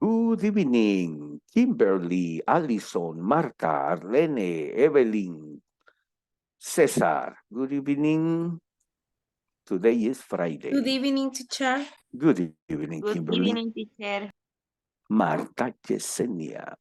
Good evening, Kimberly, Allison, Marta, Arlene, Evelyn, Cesar. Good evening. Today is Friday. Good evening, teacher. Good evening, Good Kimberly. evening, teacher. Marta, Yesenia.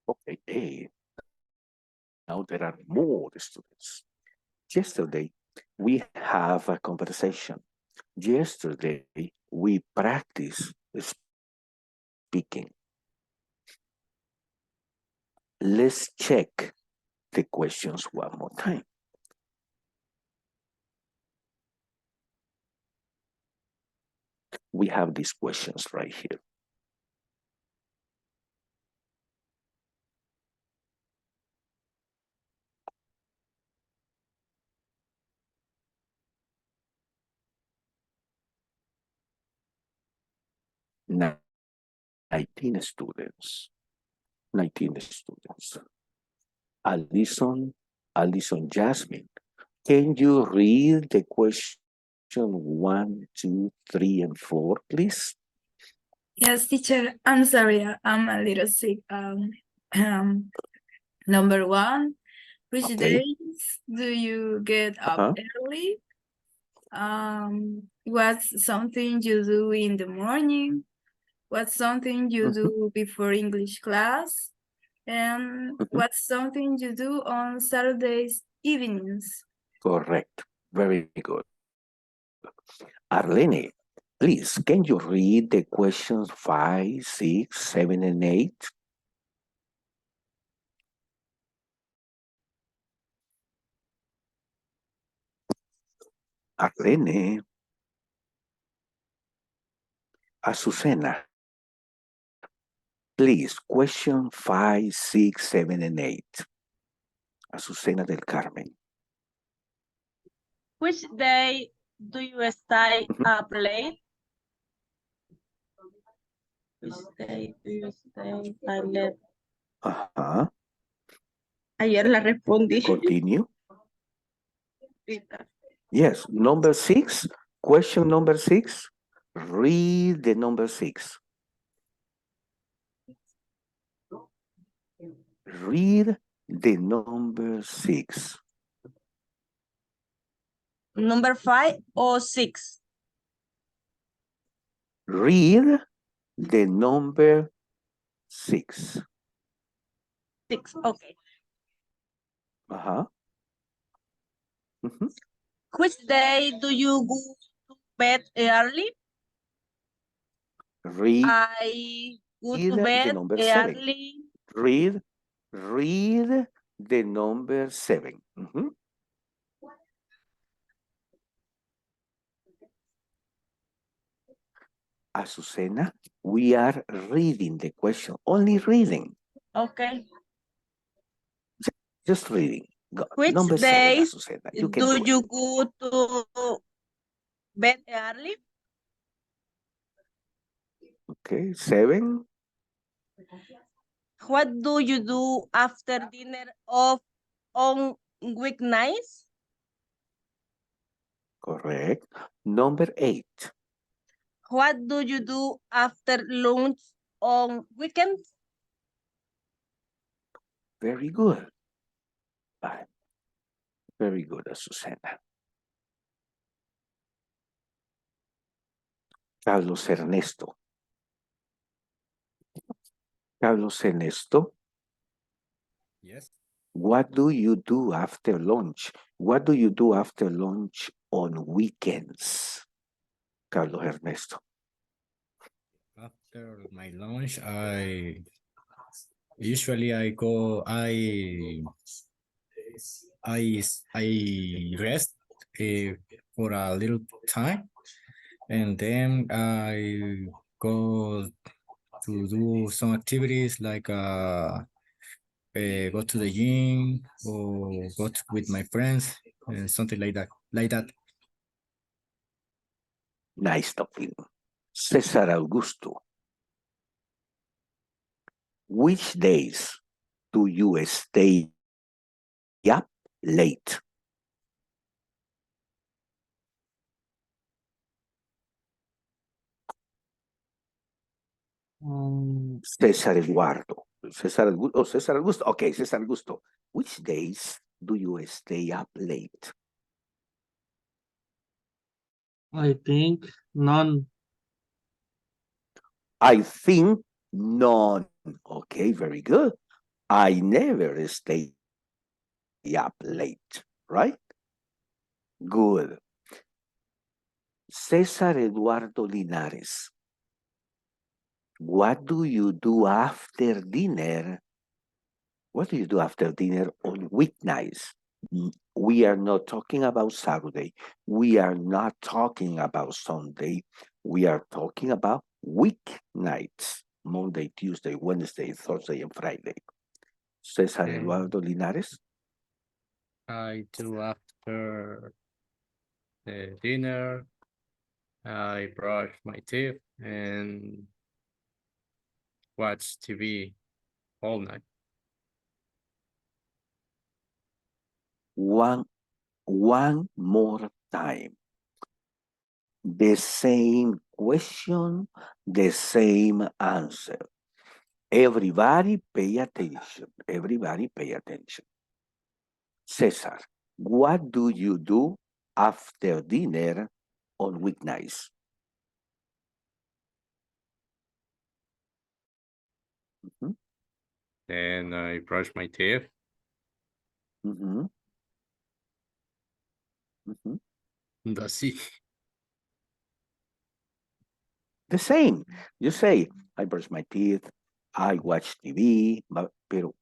Okay, now there are more students. Yesterday, we have a conversation. Yesterday, we practice speaking. Let's check the questions one more time. We have these questions right here. 19 students. 19 students. Alison Jasmine, can you read the question 1, 2, 3, and 4, please? Yes, teacher. I'm sorry. I'm a little sick. Number 1, which days do you get up early? What's something you do in the morning? What's something you do before English class? And what's something you do on Saturdays evenings? Correct. Very good. Arlene, please, can you read the questions 5, 6, 7, and 8? Arlene. Azucena. Please, question 5, 6, 7, and 8. Azucena del Carmen. Which day do you stay up late? Which day do you stay up late? Ajá. Ayer la respondí. Continue. Yes, number 6. Question number 6. Read the number 6. Read the number 6. Number 5 or 6? Read the number 6. 6, okay. Uh-huh. Which day do you go to bed early? Read I go to the bed number 7. early. Read the number 7. Azucena, we are reading the question. Only reading. Okay. Just reading. Which number 7, days Azucena. do you go to bed early? Okay, 7. What do you do after dinner on weeknights? Correct. Number 8. What do you do after lunch on weekends? Very good. Very good, Azucena. Carlos Ernesto. Carlos Ernesto. Yes. What do you do after lunch? What do you do after lunch on weekends? Carlos Ernesto. After my lunch, I usually I go I rest for a little time, and then I go to do some activities like go to the gym or with my friends and something like that. Nice talking. Cesar Augusto. Which days do you stay up late? Cesar Eduardo. Cesar Augusto. Okay, Cesar Augusto. Which days do you stay up late? I think none. I think none. Okay, very good. I never stay up late, right? Good. Cesar Eduardo Linares. What do you do after dinner? What do you do after dinner on weeknights? We are not talking about Saturday. We are not talking about Sunday. We are talking about weeknights. Monday, Tuesday, Wednesday, Thursday, and Friday. Cesar Eduardo Linares. I do after the dinner. I brush my teeth and watch TV all night. One more time. The same question, the same answer. Everybody pay attention. Everybody pay attention. Cesar, what do you do after dinner on weeknights? Mhm, Then I brush my teeth. mhm, mhm. That's it. The same. You say, I brush my teeth, I watch TV, pero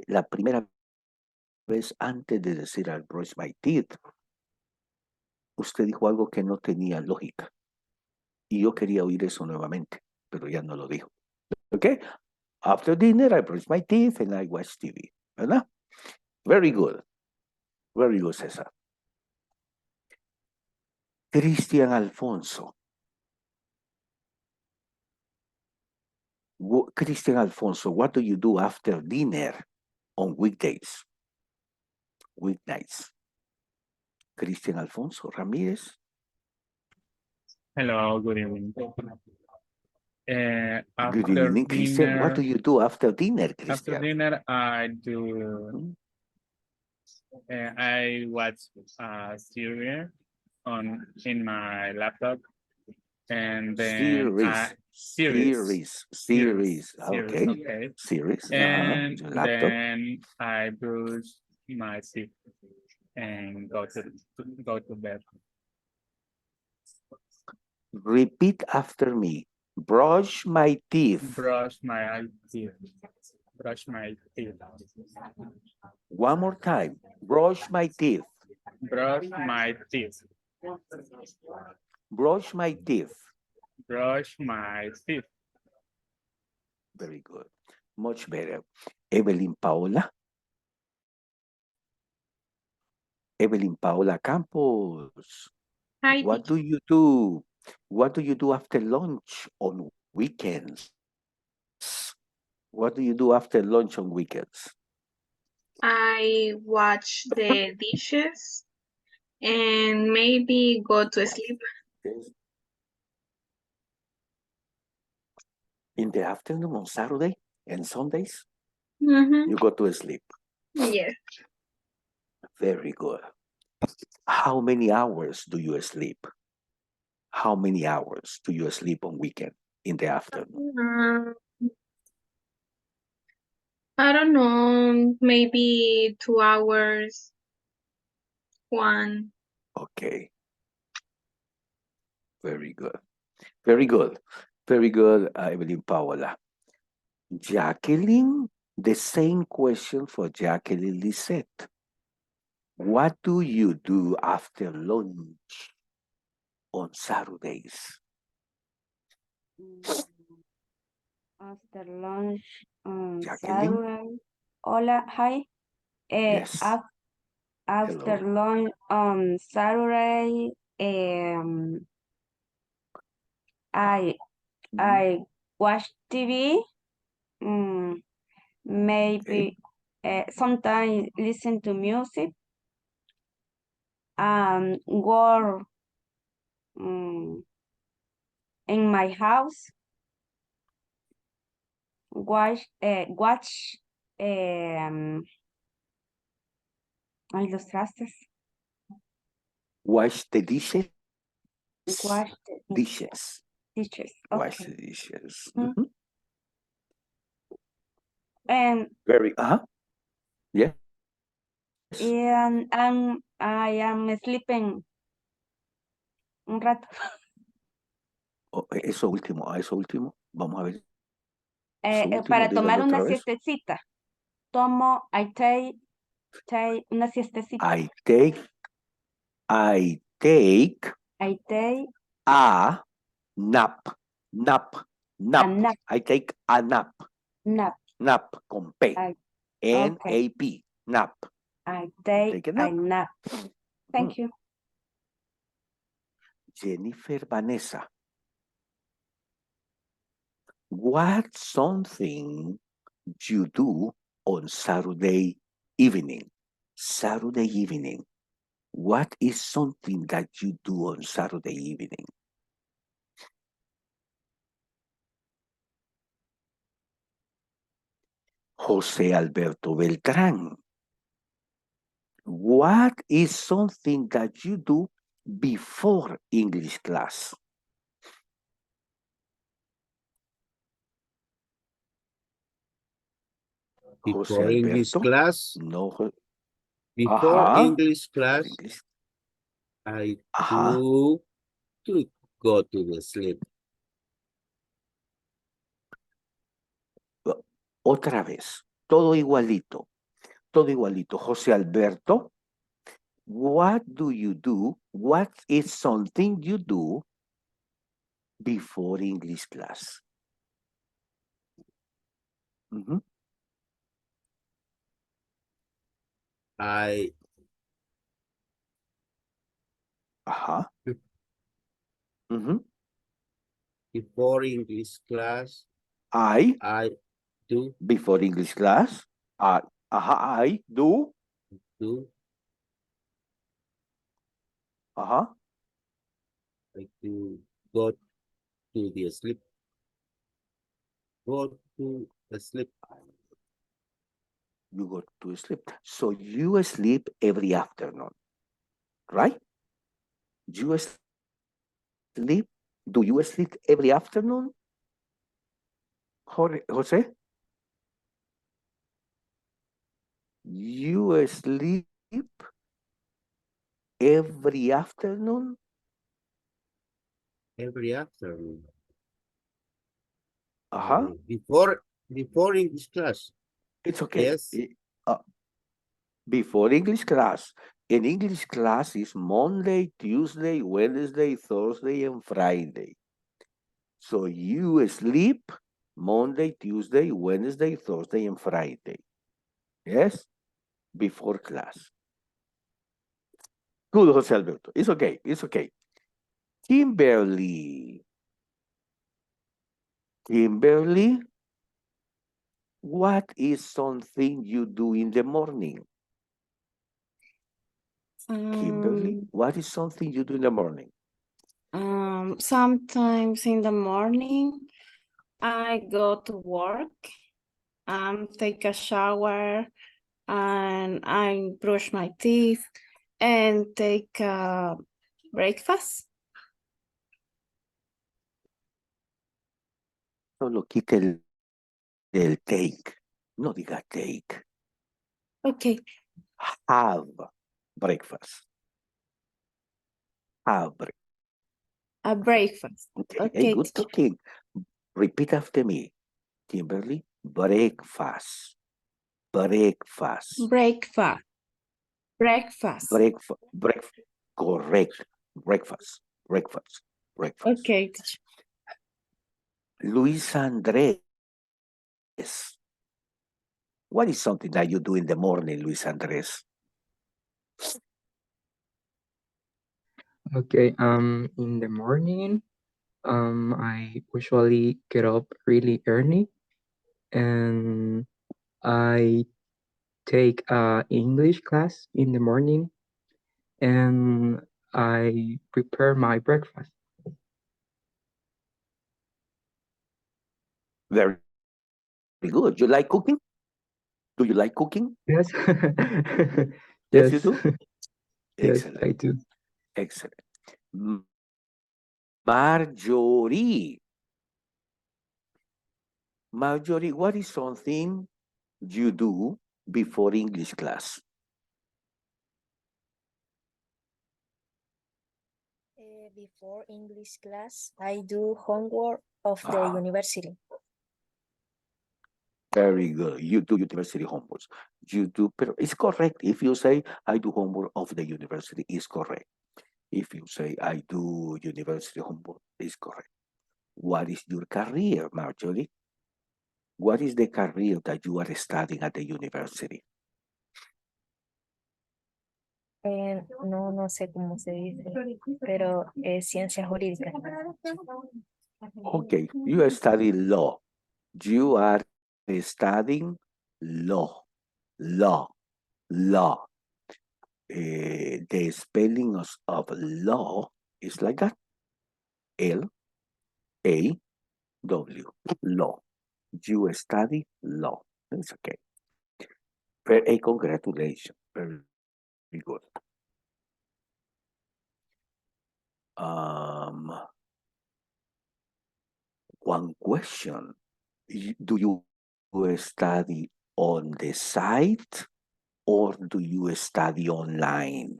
la primera vez antes de decir I brush my teeth, usted dijo algo que no tenía lógica. Y yo quería oír eso nuevamente, pero ya no lo dijo. ¿Ok? After dinner, I brush my teeth and I watch TV. ¿Verdad? Very good. Very good, César. Cristian Alfonso. Cristian Alfonso, what do you do after dinner on weekdays? Weeknights. Cristian Alfonso Ramírez. Hello, good evening. Good After evening, Christian. What do dinner, you do after dinner, after Christian? dinner, I watch a series in my laptop, and then Series. Okay. okay, Series. and Your laptop. then I brush my teeth and go to bed. Repeat after me. Brush my teeth. Brush my teeth. Brush my teeth. One more time. Brush my teeth. Brush my teeth. Brush my teeth. Brush my teeth. Very good. Much better. Evelyn Paola. Evelyn Paola Campos. Hi, What do you do? What do you do after lunch on weekends? What do you do after lunch on weekends? I watch the dishes and maybe go to sleep. In the afternoon on Saturday and Sundays, Mm-hmm. you go to sleep. Yes. Very good. How many hours do you sleep? How many hours do you sleep on weekend in the afternoon? I don't know, maybe 2 hours, one. Okay. Very good. Very good. Very good, Evelyn Paola. Jacqueline, the same question for Jacqueline Lisette. What do you do after lunch on Saturdays? After lunch on Jacqueline? Saturday. Hola, hi. Yes. After Hello. lunch on Saturday, I watch TV. Maybe sometimes listen to music. Work in my house. Watch ay, los trastes. Wash the dishes. Wash the Dishes. dishes. Wash Okay. the dishes. Mm. And Very, yes. and I am sleeping un rato. Eso último, vamos a ver. Para Dígalo tomar una otra vez. siestecita. I take una siestecita. I take a nap. nap. I take a nap. Nap. Con P. N-A-P. Nap. I take a nap. Thank you. Jennifer Vanessa. What's something you do on Saturday evening? Saturday evening. What is something that you do on Saturday evening? José Alberto Beltrán. What is something that you do before English class? José Before English Alberto. class, No. before English class, English. I Ajá. do to go to the sleep. Otra vez. Todo igualito. Todo igualito. José Alberto. What do you do? What is something you do before English class? Mhm. I Ajá. Mhm. before English class, I do before English class. I do. Ajá. I do go to the sleep. Go to the sleep. You go to sleep. So you sleep every afternoon, right? You sleep. Do you sleep every afternoon, Jose? You sleep every afternoon? Every afternoon. Uh-huh. Before English class. It's okay. Yes. Before English class. And English class is Monday, Tuesday, Wednesday, Thursday, and Friday. So you sleep Monday, Tuesday, Wednesday, Thursday, and Friday. Yes? Before class. Good, Jose Alberto. It's okay. It's okay. Kimberly. Kimberly, what is something you do in the morning? Kimberly, what is something you do in the morning? Sometimes in the morning, I go to work, take a shower, and I brush my teeth and take breakfast. Solo quite el take. No diga take. Okay. Have breakfast. Have breakfast. A breakfast. Okay. Okay. Hey, good talking. Repeat after me. Kimberly, breakfast. Breakfast. Breakfast. Breakfast. Breakfast. Correct. Breakfast. Breakfast. Breakfast. Okay. Luis Andres. What is something that you do in the morning, Luis Andres? Okay, in the morning, I usually get up really early and I take a English class in the morning and I prepare my breakfast. Very good. You like cooking? Do you like cooking? Yes. Yes, you Yes. do? Yes, Excellent. I do. Excellent. Marjorie. Marjorie, what is something you do before English class? Before English class, I do homework of the university. Very good. You do university homework. You do, pero it's correct. If you say, I do homework of the university, it's correct. If you say, I do university homework, it's correct. What is your career, Marjorie? What is the career that you are studying at the university? No sé cómo se dice, pero es ciencias jurídicas. Okay, you study law. You are studying law. Law. Law. The spelling of law is like that. L-A-W. Law. You study law. That's okay. Very congratulations. Very good. One question. Do you study on the site or do you study online?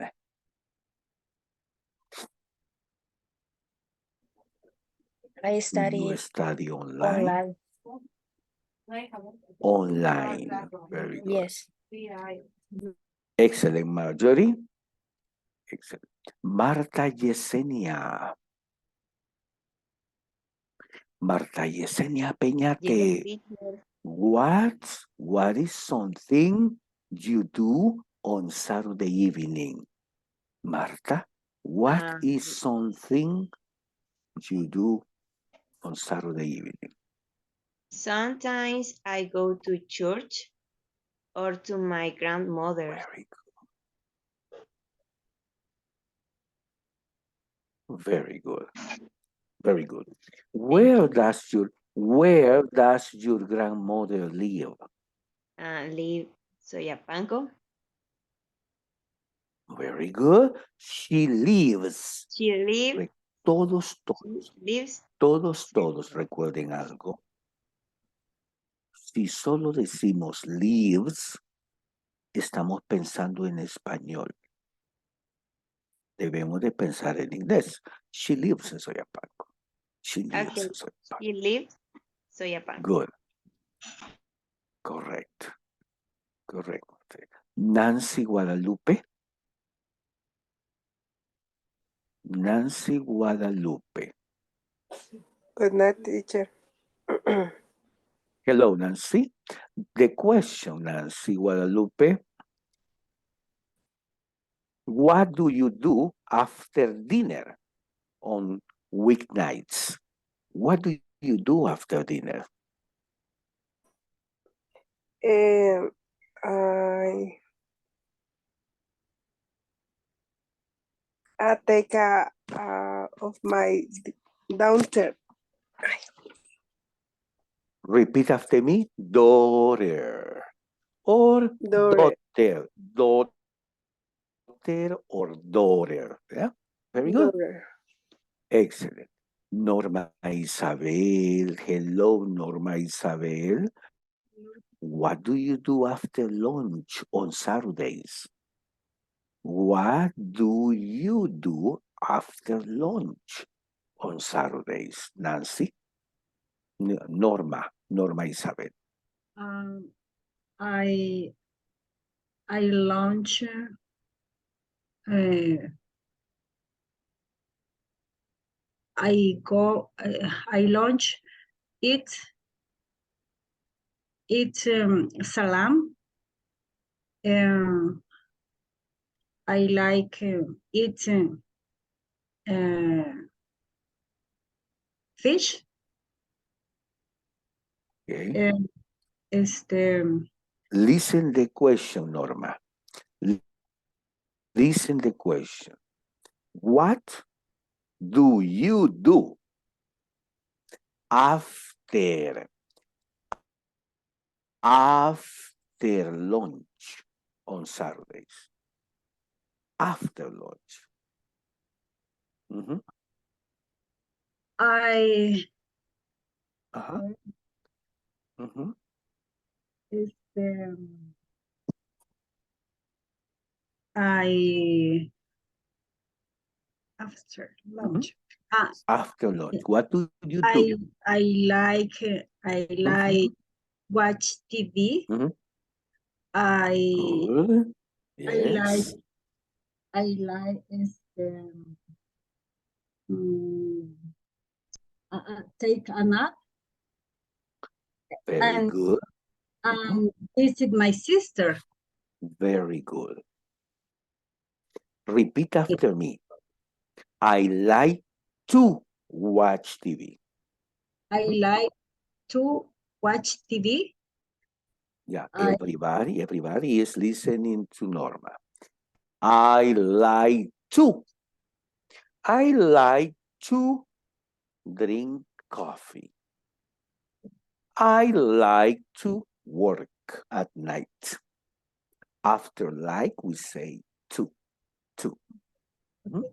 I Do you study study online? online. Online. Very good. Yes. Excellent, Marjorie. Excellent. Marta Yesenia. Marta Yesenia Peñate. What is something you do on Saturday evening? Marta, what is something you do on Saturday evening? Sometimes I go to church or to my grandmother. Very good. Very good. Where does your grandmother live? Live Soyapango. Very good. She lives. She lives. Todos Lives. recuerden algo. Si solo decimos lives, estamos pensando en español. Debemos de pensar en inglés. She lives in Soyapango. She lives Okay. in Soyapango. She lives Soyapango. Good. Correct. Correct. Nancy Guadalupe. Nancy Guadalupe. Good night, teacher. Hello, Nancy. The question, Nancy Guadalupe. What do you do after dinner on weeknights? What do you do after dinner? I take care of my daughter. Repeat after me. Daughter. Or daughter. Daughter or daughter. Yeah? Very good. Daughter. Excellent. Norma Isabel. Hello, Norma Isabel. What do you do after lunch on Saturdays? What do you do after lunch on Saturdays, Nancy? Norma Isabel. I launch I launch eat salam. I like eating fish. Okay. Listen the question, Norma. Listen the question. What do you do after lunch on Saturdays? After lunch. I I after lunch. After lunch, what do you do? I like watch TV. Good. Yes. I like take a nap. Very good. Visit my sister. Very good. Repeat after me. I like to watch TV. I like to watch TV. Yeah, I- everybody is listening to Norma. I like to drink coffee. I like to work at night. After like, we say to. Mhm.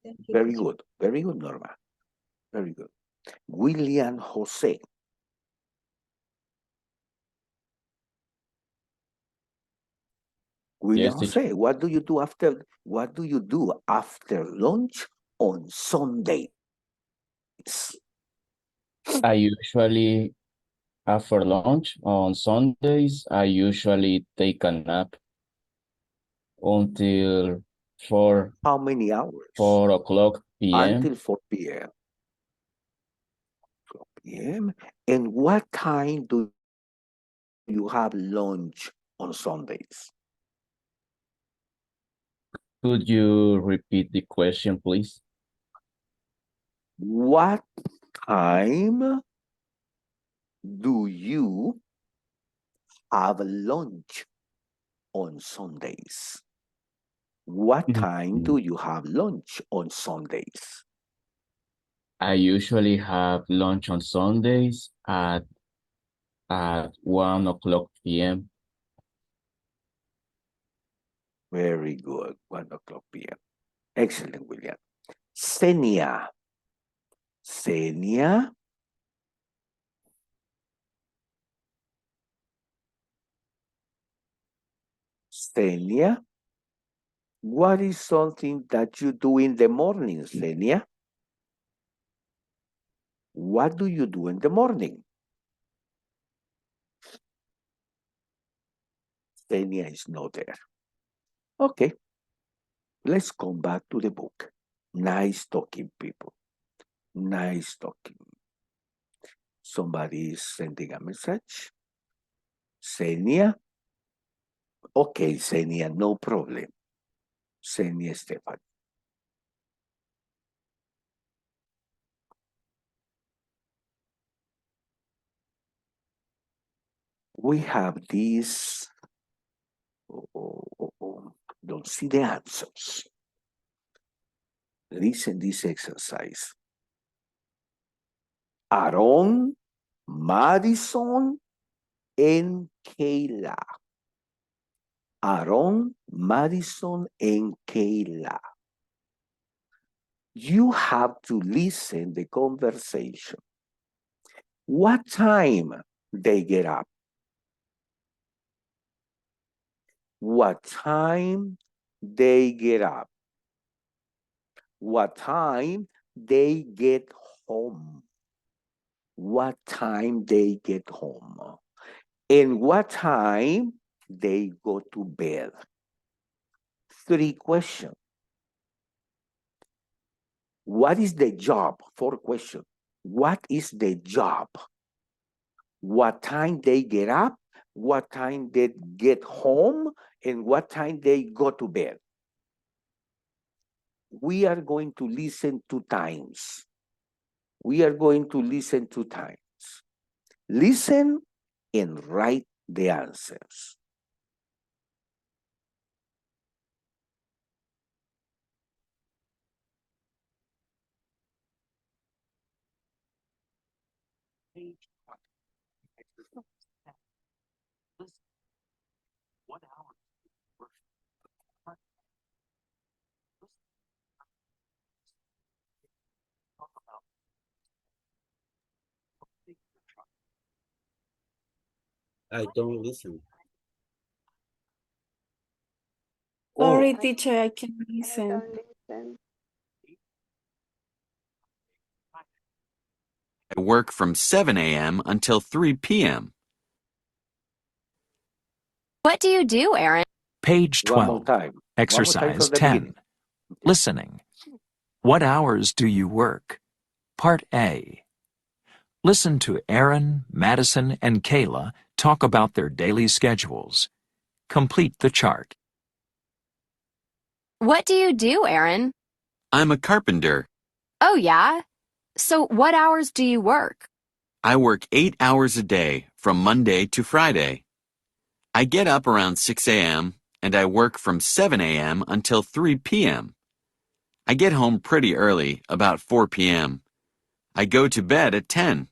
Thank you, Very teacher. good. Very good, Norma. Very good. William Jose. William Yes, teacher. Jose, what do you do after lunch on Sundays? I usually, after lunch on Sundays, I usually take a nap until 4 How many hours? 4 o'clock p.m. Until 4 p.m. 4 p.m. And what time do you have lunch on Sundays? Could you repeat the question, please? What time do you have lunch on Sundays? What time do you have lunch on Sundays? I usually have lunch on Sundays at 1 o'clock p.m. Very good. 1 o'clock p.m. Excellent, William. Senia. Senia. Senia. What is something that you do in the morning, Senia? What do you do in the morning? Senia is not there. Okay. Let's come back to the book. Nice talking, people. Nice talking. Somebody is sending a message. Senia. Okay, Senia, no problem. Senia Stefan. We have this. Don't see the answers. Listen this exercise. Aaron, Madison, and Kayla. Aaron, Madison, and Kayla. You have to listen the conversation. What time they get up? What time they get up? What time they get home? What time they get home? And what time they go to bed? 3 questions. What is the job? 4 questions. What is the job? What time they get up? What time they get home? And what time they go to bed? We are going to listen 2 times. We are going to listen 2 times. Listen and write the answers. What hours? I don't listen. Sorry, teacher, I can listen. I work from 7 a.m. until 3 p.m. What do you do, Aaron? Page One more 12, time. One more time exercise from the 10. beginning. Listening. What hours do you work? Part A. Listen to Aaron, Madison, and Kayla talk about their daily schedules. Complete the chart. What do you do, Aaron? I'm a carpenter. Oh, yeah? So what hours do you work? I work 8 hours a day from Monday to Friday. I get up around 6 a.m. and I work from 7 a.m. until 3 p.m. I get home pretty early, about 4 p.m. I go to bed at 10.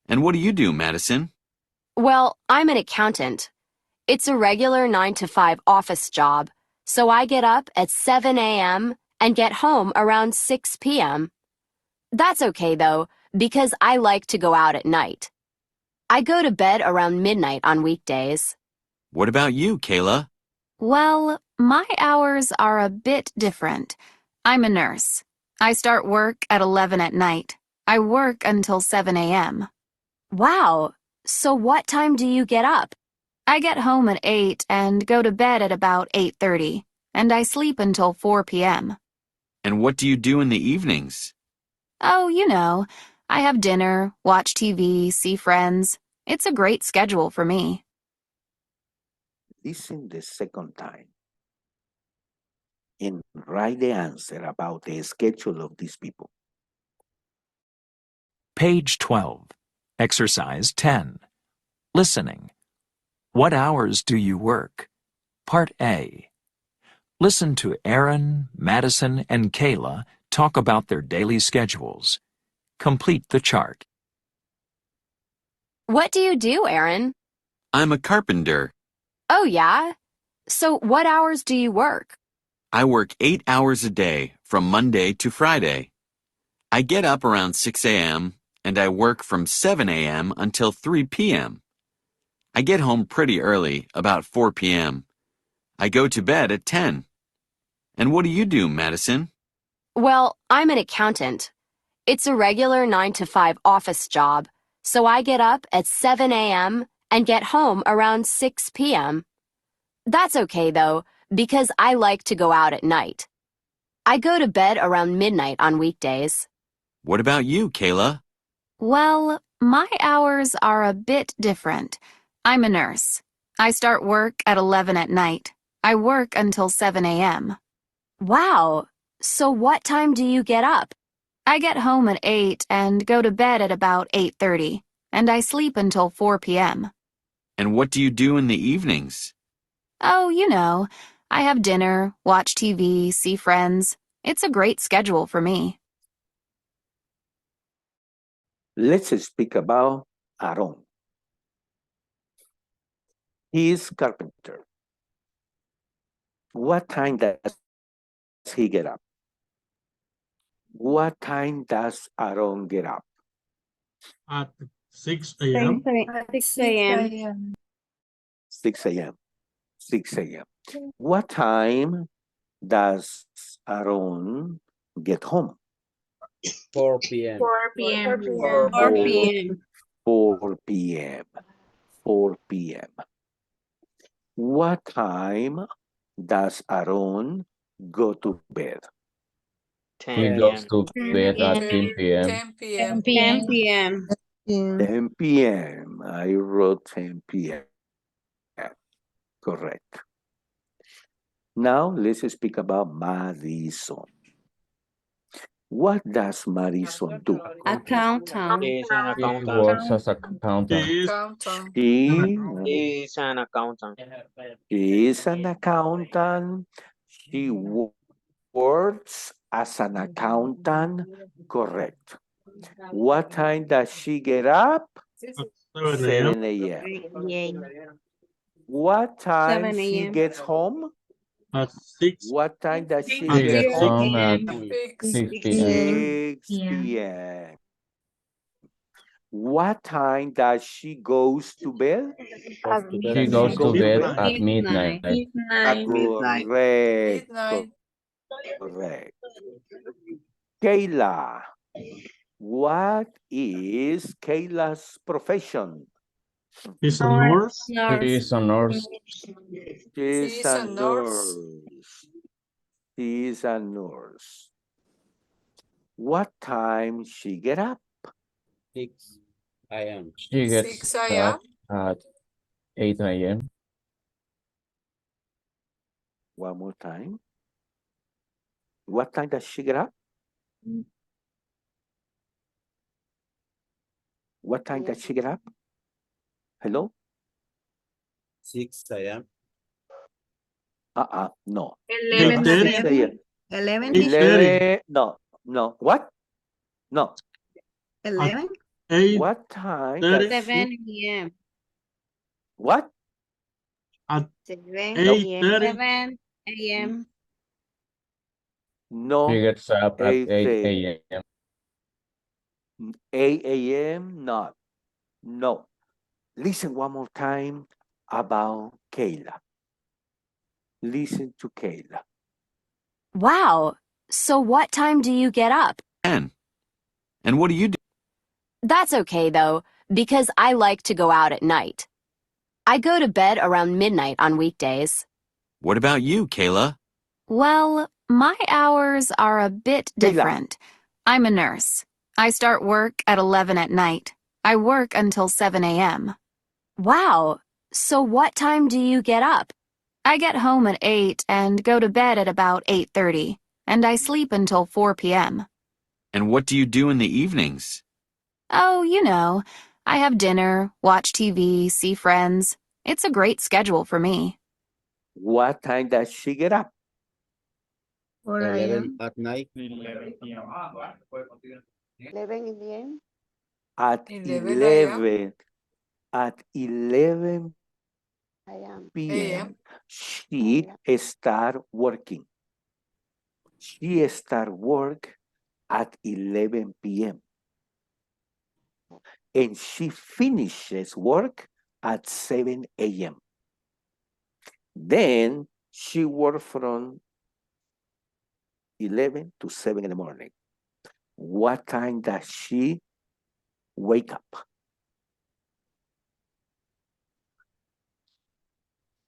And what do you do, Madison? Well, I'm an accountant. It's a regular 9 to 5 office job, so I get up at 7 a.m. and get home around 6 p.m. That's okay, though, because I like to go out at night. I go to bed around midnight on weekdays. What about you, Kayla? Well, my hours are a bit different. I'm a nurse. I start work at 11 at night. I work until 7 a.m. Wow, so what time do you get up? I get home at 8 and go to bed at about 8:30, and I sleep until 4 p.m. And what do you do in the evenings? Oh, you know, I have dinner, watch TV, see friends. It's a great schedule for me. Listen the second time and write the answer about the schedule of these people. Page 12. Exercise 10. Listening. What hours do you work? Part A. Listen to Aaron, Madison, and Kayla talk about their daily schedules. Complete the chart. What do you do, Aaron? I'm a carpenter. Oh, yeah? So what hours do you work? I work 8 hours a day from Monday to Friday. I get up around 6 a.m. and I work from 7 a.m. until 3 p.m. I get home pretty early, about 4 p.m. I go to bed at 10. And what do you do, Madison? Well, I'm an accountant. It's a regular 9 to 5 office job, so I get up at 7 a.m. and get home around 6 p.m. That's okay, though, because I like to go out at night. I go to bed around midnight on weekdays. What about you, Kayla? Well, my hours are a bit different. I'm a nurse. I start work at 11 at night. I work until 7 a.m. Wow, so what time do you get up? I get home at 8 and go to bed at about 8:30, and I sleep until 4 p.m. And what do you do in the evenings? Oh, you know, I have dinner, watch TV, see friends. It's a great schedule for me. Let's speak about Aaron. He is carpenter. What time does he get up? What time does Aaron get up? At 6 a.m. 6 a.m. 6 a.m. 6 a.m. What time does Aaron get home? 4 p.m. 4 p.m. 4 p.m. 4 p.m. 4 p.m. What time does Aaron go to bed? He goes to bed at 10 p.m. 10 p.m. 10 10 p.m. 10 p.m. I wrote 10 p.m. Correct. Now let's speak about Madison. What does Madison do? Accountant. He's an He accountant. works as accountant. He is Accountant. She He's an accountant. is an accountant. She works as an accountant. Correct. What time does she get up? at 7 a.m. 7 a.m. Yay. What time 7 she a.m. gets home? At 6 What time does she at He get gets 6 home home? at 6 6 p.m. 6 p.m. What time does she goes to bed? She Does she goes go to to bed bed? at midnight. At midnight. midnight. Correct. midnight. Correct. Kayla. What is Kayla's profession? He's a nurse. He Nurse. is a nurse. She's She's a a nurse. nurse. She's a nurse. What time she get up? 6 a.m. She 6 gets a.m. up at 8 a.m. One more time. What time does she get up? What time does she get up? Hello? 6 a.m. No. 11 Not 6 8:30. a.m. 11, 8:30. No. What? No. 11, What time 8:30. does she? 7 p.m. What? At 7 Nope. p.m. 8:30. 7 a.m. No. She gets up at 8 8 a.m. 8 a.m. Not. No. Listen one more time about Kayla. Listen to Kayla. Wow. So what time do you get up? 10. And what do you do? That's okay though, because I like to go out at night. I go to bed around midnight on weekdays. What about you, Kayla? Well, my hours are a bit Kayla. different. I'm a nurse. I start work at 11 at night. I work until 7 a.m. Wow. So what time do you get up? I get home at 8 and go to bed at about 8:30, and I sleep until 4 p.m. And what do you do in the evenings? Oh, you know, I have dinner, watch TV, see friends. It's a great schedule for me. What time does she get up? 4 11 a.m. at night. 11 p.m. 11 in the AM. At 11 a.m. 11. At 11 I am. p.m. She start working. She start work at 11 p.m. And she finishes work at 7 a.m. Then she works from 11 to 7 in the morning. What time does she wake up?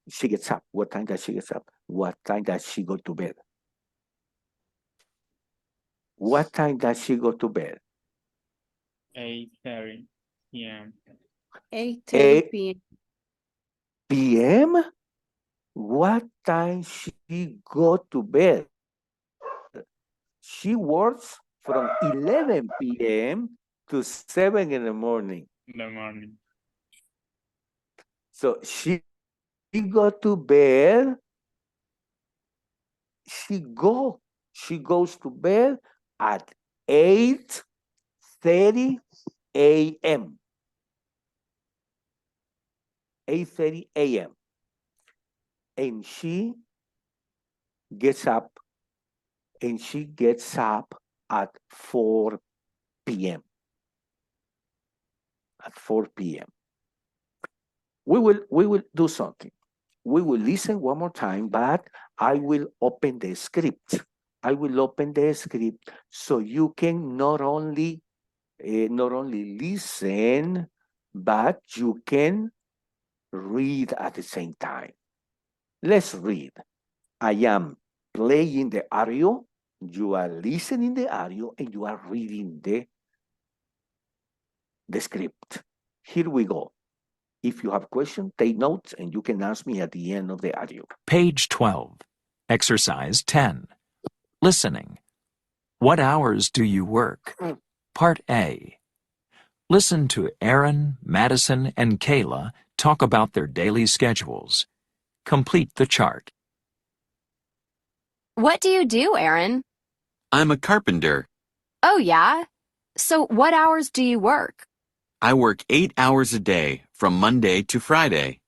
She gets up. What time does she get up? What time does she go to bed? What time does she go to bed? 8:30 p.m. 8 p.m. What time she go to bed? She works from 11 p.m. to 7 in the morning. in the morning. So she go to bed. She goes to bed at 8:30 a.m. 8:30 a.m. And she gets up at 4 p.m. At 4 p.m. We will do something. We will listen one more time, but I will open the script. I will open the script so you can not only listen, but you can read at the same time. Let's read. I am playing the audio, you are listening the audio, and you are reading the script. Here we go. If you have questions, take notes, and you can ask me at the end of the audio. Page 12. Exercise 10. Listening. What hours do you work? Part A. Listen to Aaron, Madison, and Kayla talk about their daily schedules. Complete the chart. What do you do, Aaron? I'm a carpenter. Oh, yeah? So what hours do you work? I work 8 hours a day from Monday to Friday.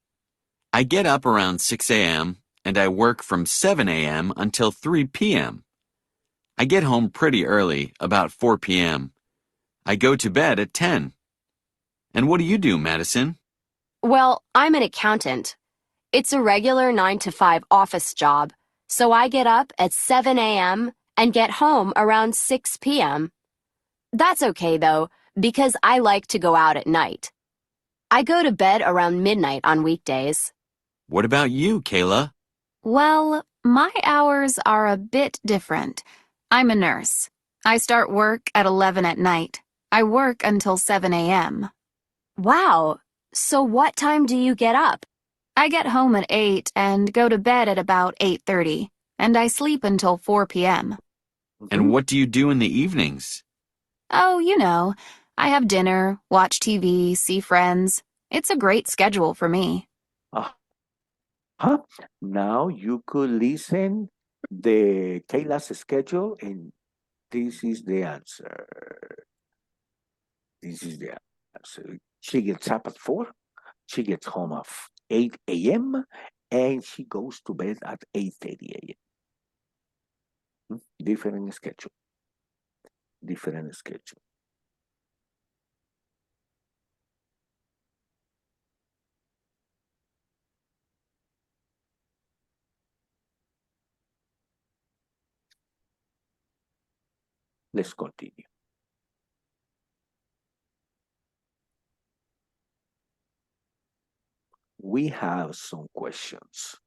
I get up around 6 a.m. and I work from 7 a.m. until 3 p.m. I get home pretty early, about 4 p.m. I go to bed at 10. And what do you do, Madison? Well, I'm an accountant. It's a regular 9 to 5 office job, so I get up at 7 a.m. and get home around 6 p.m. That's okay though, because I like to go out at night. I go to bed around midnight on weekdays. What about you, Kayla? Well, my hours are a bit different. I'm a nurse. I start work at 11 at night. I work until 7 a.m. Wow. So what time do you get up? I get home at 8 and go to bed at about 8:30, and I sleep until 4 p.m. And what do you do in the evenings? Oh, you know, I have dinner, watch TV, see friends. It's a great schedule for me. Huh? Now you could listen the Kayla's schedule, and this is the answer. This is the answer. She gets up at 4. She gets home at 8 a.m. and she goes to bed at 8:30 a.m. Different schedule. Different schedule. Let's continue. We have some questions.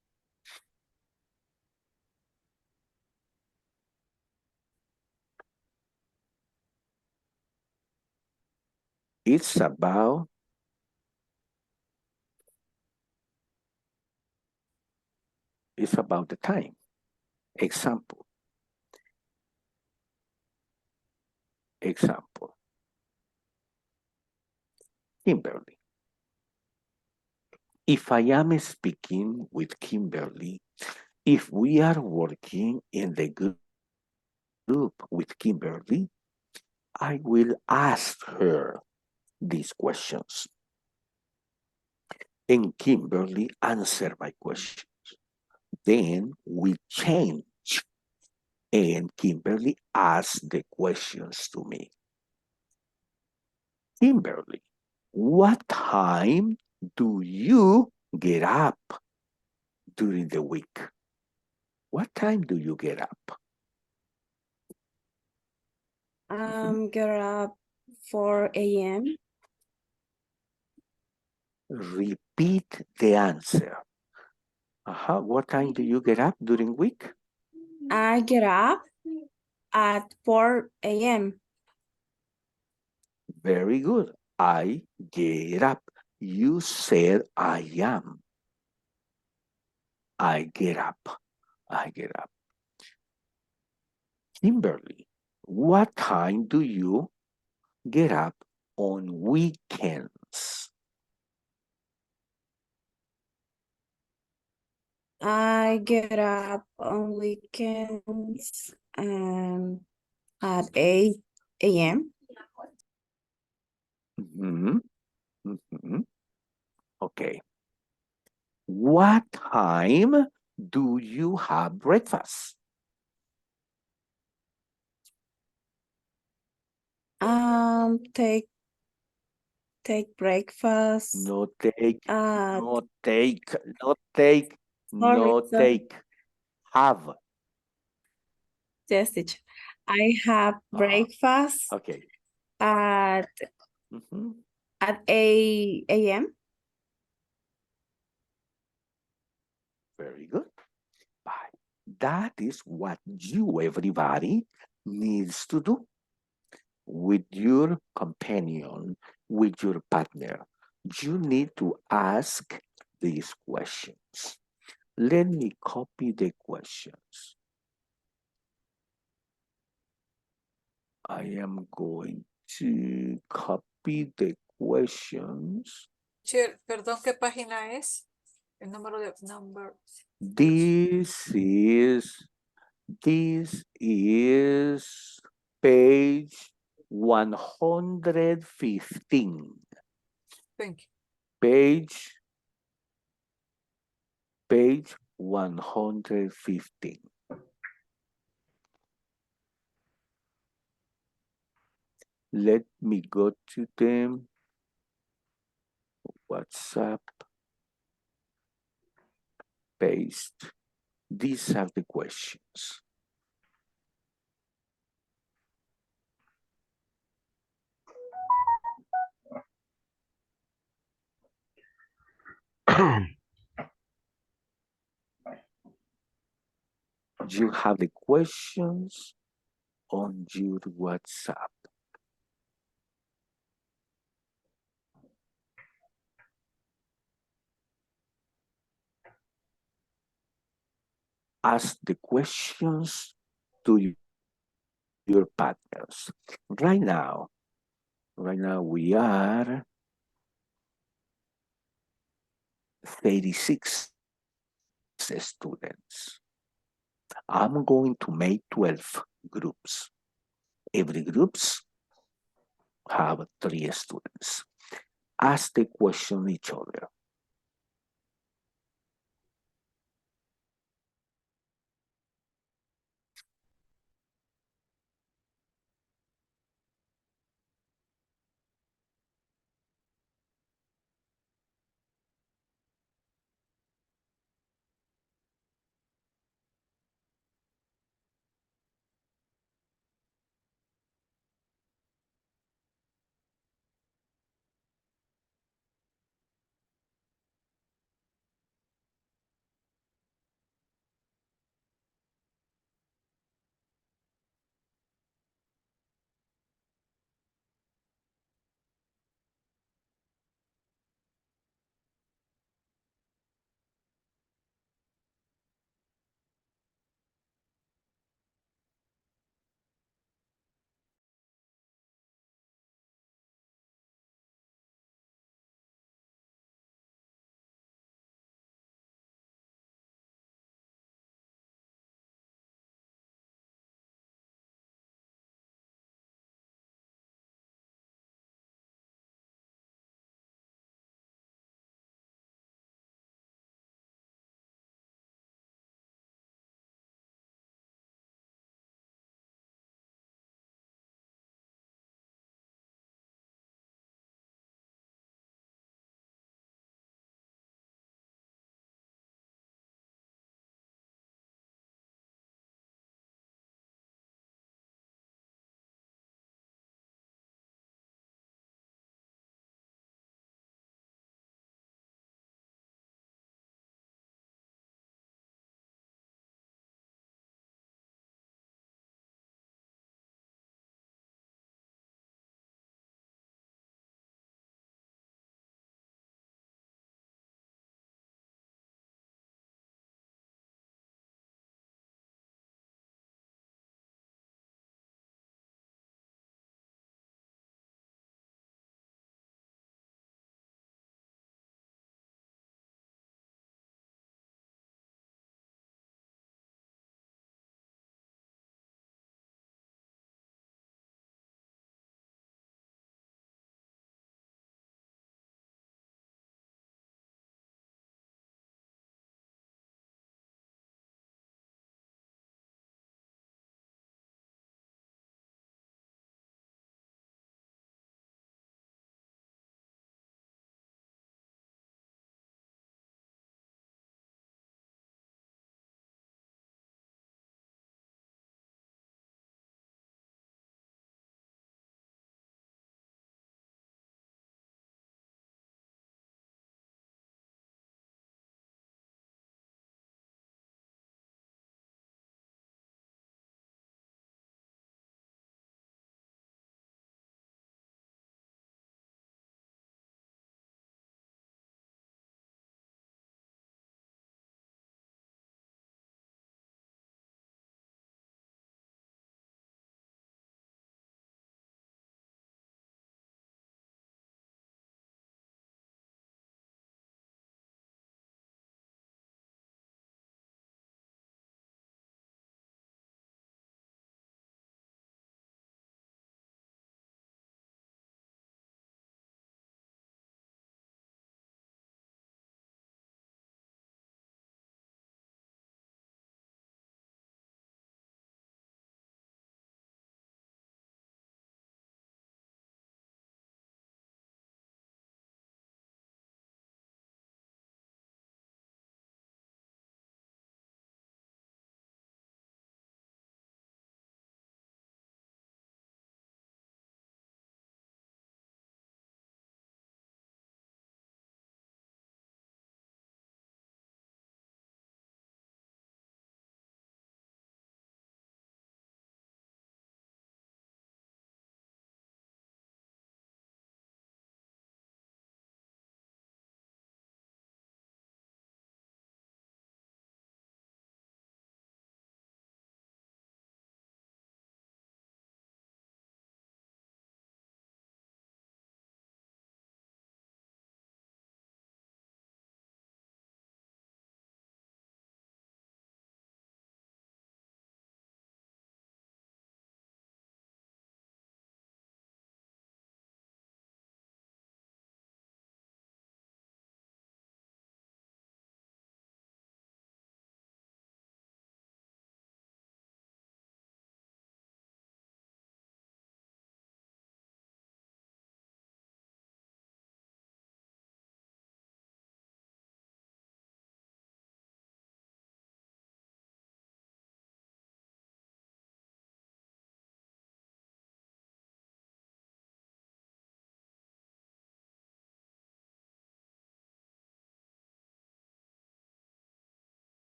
It's about the time. Example. Kimberly. If I am speaking with Kimberly, if we are working in the group with Kimberly, I will ask her these questions. And Kimberly answer my questions. Then we change and Kimberly asks the questions to me. Kimberly, what time do you get up during the week? What time do you get up? Get up 4 a.m. Repeat the answer. What time do you get up during week? I get up at 4 a.m. Very good. I get up. You said I am. I get up. I get up. Kimberly, what time do you get up on weekends? I get up on weekends at 8 a.m. Okay. What time do you have breakfast? Take breakfast. No take. Sorry. Have. Yes, teacher. I have breakfast. Okay. At 8 a.m. Very good. Bye. That is what you, everybody, needs to do with your companion, with your partner. You need to ask these questions. Let me copy the questions. I am going to copy the questions. Perdón, ¿qué página es? El número de number. This is page 115. Thank you. Page 115. Let me go to them. WhatsApp. Paste. These are the questions. You have the questions on your WhatsApp. Ask the questions to your partners. Right now, Right now we are 36 students. I'm going to make 12 groups. Every groups have 3 students. Ask the question each other.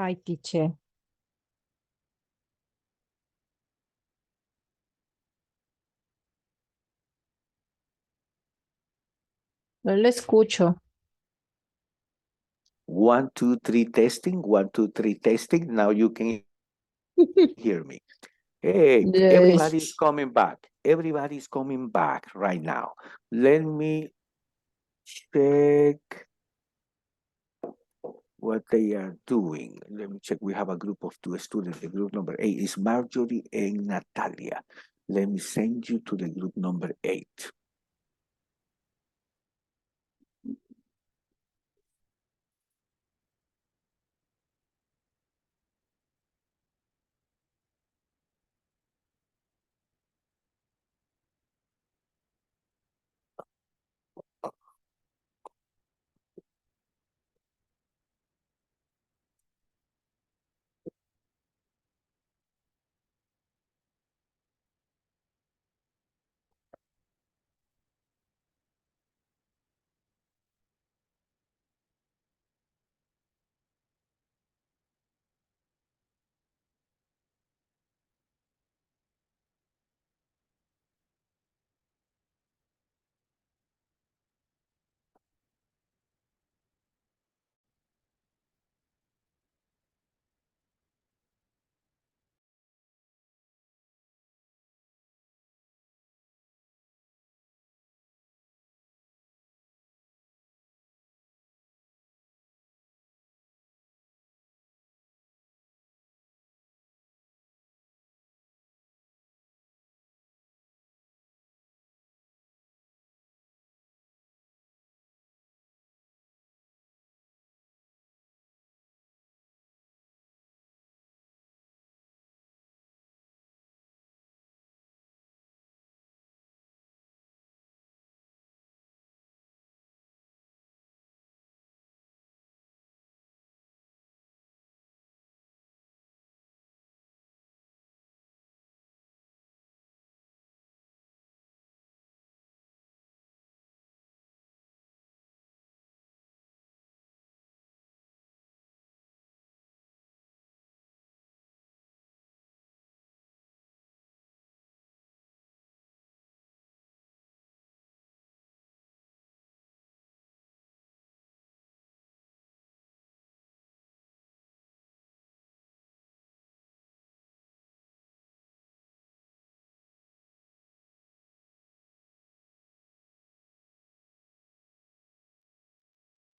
Hi, teacher. No lo escucho. 1, 2, 3 testing. 1, 2, 3 testing. Now you can hear me. Hey, everybody's coming back. Everybody's coming back right now. Let me check what they are doing. Let me check. We have a group of 2 students. The group number 8 is Marjorie and Natalia. Let me send you to the group number 8.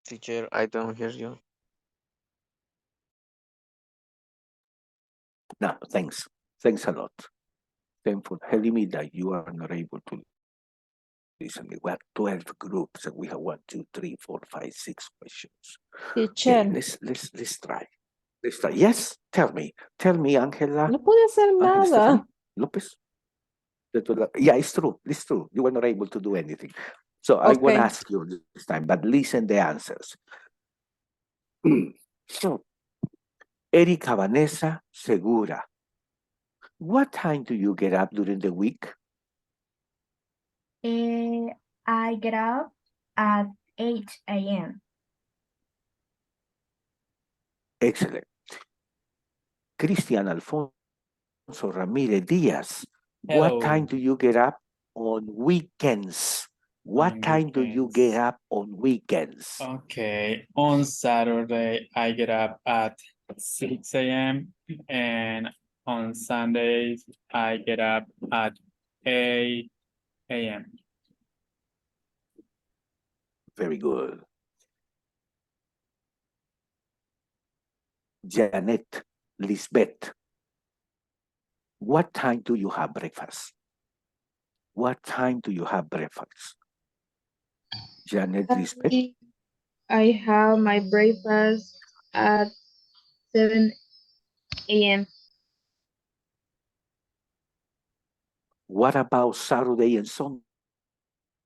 Teacher, I don't hear you. Now, thanks. Thanks a lot. Thanks for telling me that you are not able to listen. We have 12 groups and we have 1, 2, 3, 4, 5, 6 questions. Okay, Teacher, let's try. Let's try. Yes, tell me, Angela. no pude hacer Angela nada. Stephanie Lopez. Yeah, it's true. It's true. You were not able to do anything. So I want to Okay. ask you this time, but listen the answers. So, Erika Vanessa Segura. What time do you get up during the week? I get up at 8 a.m. Excellent. Cristian Alfonso Ramirez Diaz. What time do you get up on weekends? What time do you get up on weekends? Okay, on Saturday I get up at 6 a.m. and on Sundays I get up at 8 a.m. Very good. Janet Lisbeth. What time do you have breakfast? What time do you have breakfast? Janet Lisbeth. I have my breakfast at 7 a.m. What about Saturday and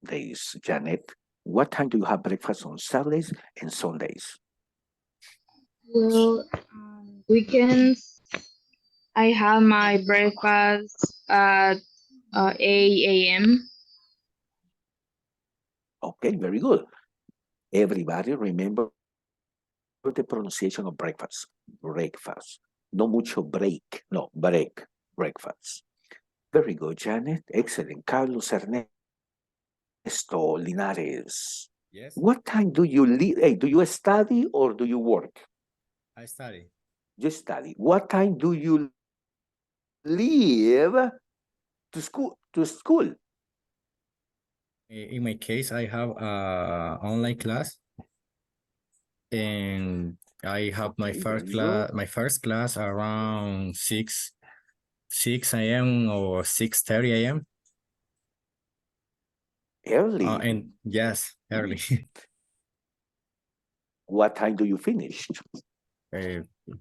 Sundays, Janet? What time do you have breakfast on Saturdays and Sundays? Well, weekends, I have my breakfast at 8 a.m. Okay, very good. Everybody remember the pronunciation of breakfast. Breakfast. No mucho break. No, break. Breakfast. Very good, Janet. Excellent. Carlos Ernesto Linares. Yes, What time do you leave? Hey, do you study or do you work? I study. You study. What time do you leave to school? In my case, I have a online class, and I have my Okay, first very class. good. My first class around 6 a.m. or 6:30 a.m. Early. And yes, early. What time do you finish?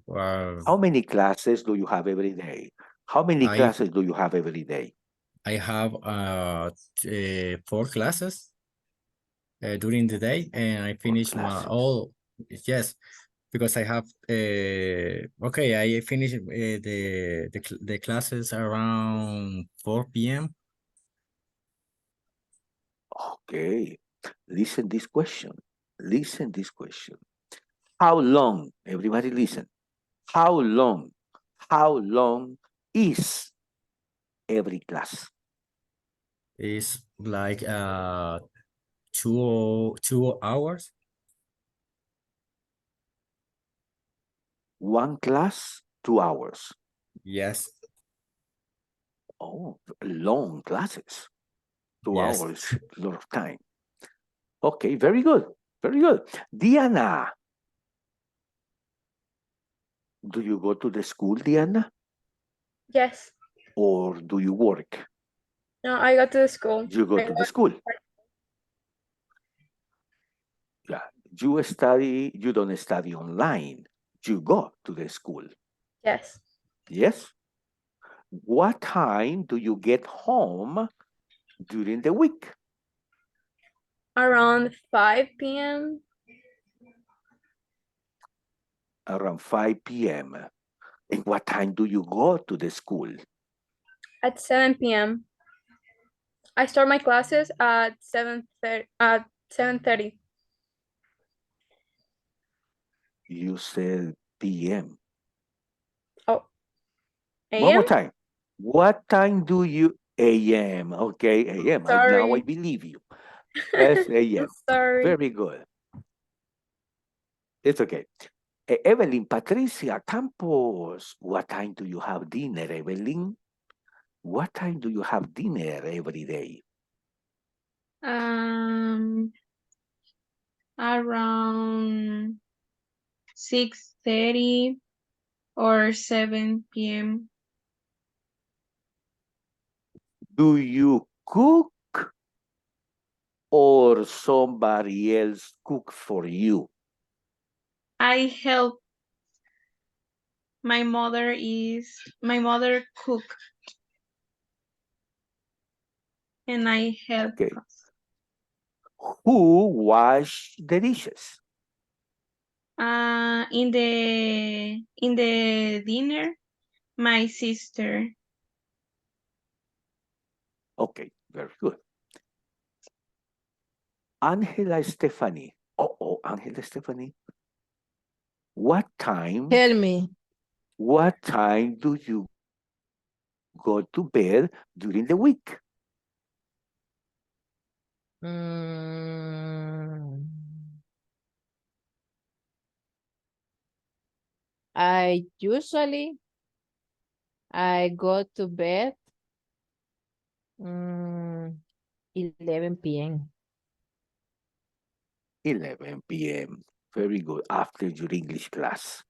Well, How many classes do you have every day? How many I classes do you have every day? I have 4 classes during the day, and I finish my Classes. all. Yes, because I have okay, I finish the classes around 4 p.m. Okay. Listen this question. Listen this question. How long? Everybody listen. How long? How long is every class? It's like 2 hours. One class, 2 hours. Yes, Oh, long classes. Two yes. hours, a lot of time. Okay, very good. Very good. Diana, do you go to the school, Diana? Yes. Or do you work? No, I go to the school. You go I to go- the school. Yeah. You study, you don't study online. You go to the school. Yes. Yes? What time do you get home during the week? Around 5 p.m. Around 5 p.m. And what time do you go to the school? At 7 p.m. I start my classes at 7:30. You said p.m. Oh, One more a.m. time. What time do you a.m.? Okay, a.m. Now I Sorry. believe you. Yes, a.m. Sorry. Very good. It's okay. Evelyn Patricia Campos, what time do you have dinner, Evelyn? What time do you have dinner every day? Around 6:30 or 7 p.m. Do you cook or somebody else cook for you? I help. My mother cook, and I help. Okay. Who wash the dishes? In the dinner, my sister. Okay, very good. Angela Stephanie. Oh, Angela Stephanie. What time? Tell me. What time do you go to bed during the week? Mm, I go to bed 11 p.m. 11 p.m. Very good. After your English class.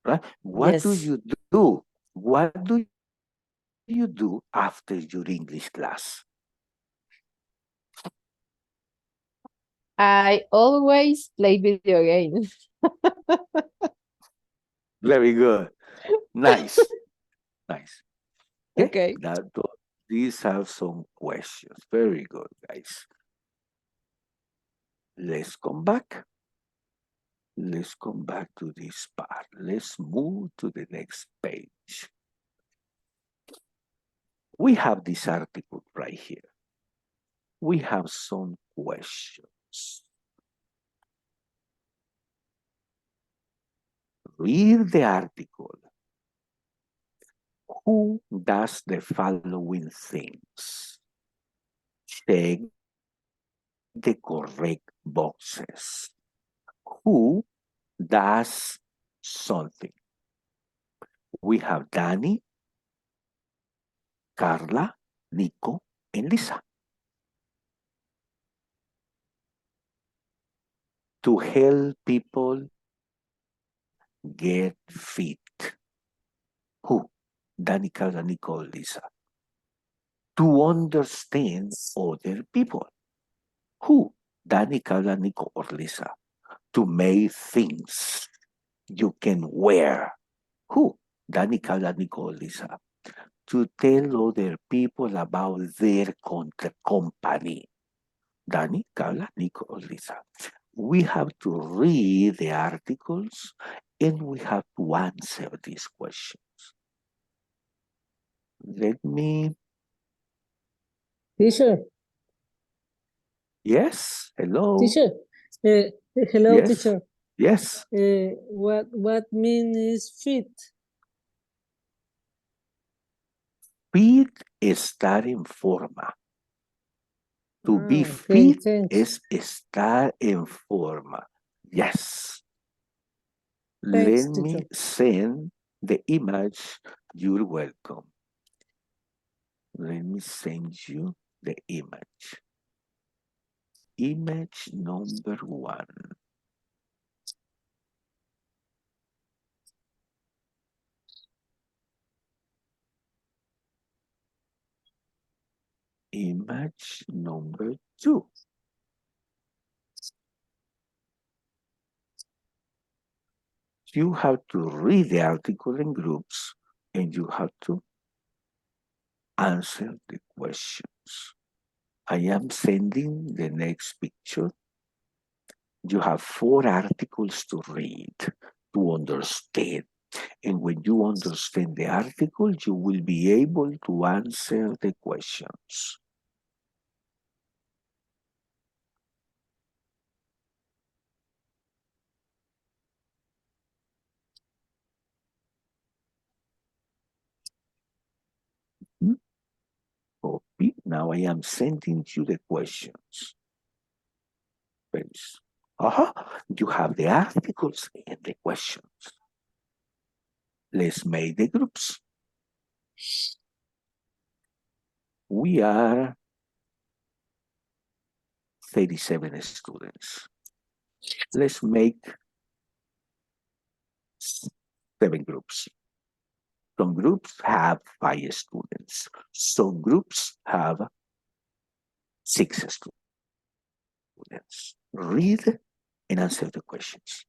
Right? What do Yes. you do? What do you do after your English class? I always play video games. Very good. Nice. Nice. Okay. Okay. These are some questions. Very good, guys. Let's come back. Let's come back to this part. Let's move to the next page. We have this article right here. We have some questions. read the article. Who does the following things? Check the correct boxes. Who does something? We have Danny, Carla, Nico, and Lisa. To help people get fit. Who? Danny, Carla, Nico, Lisa. To understand other people. Who? Danny, Carla, Nico, or Lisa. To make things you can wear. Who? Danny, Carla, Nico, or Lisa. To tell other people about their company. Danny, Carla, Nico, or Lisa. We have to read the articles and we have to answer these questions. Let me. Teacher, Yes, hello. teacher, hello, Yes, teacher. yes. What mean is fit? Fit es estar en forma. To be Okay, fit thanks. es estar en forma. Yes. Thanks, Let teacher. me send the image. You're welcome. Let me send you the image. Image number 1. Image number 2. You have to read the article in groups and you have to answer the questions. I am sending the next picture. You have 4 articles to read to understand. And when you understand the article, you will be able to answer the questions. Copy. Now I am sending you the questions. Please. You have the articles and the questions. Let's make the groups. We are 37 students. Let's make 7 groups. Some groups have 5 students. Some groups have 6 students. Read and answer the questions.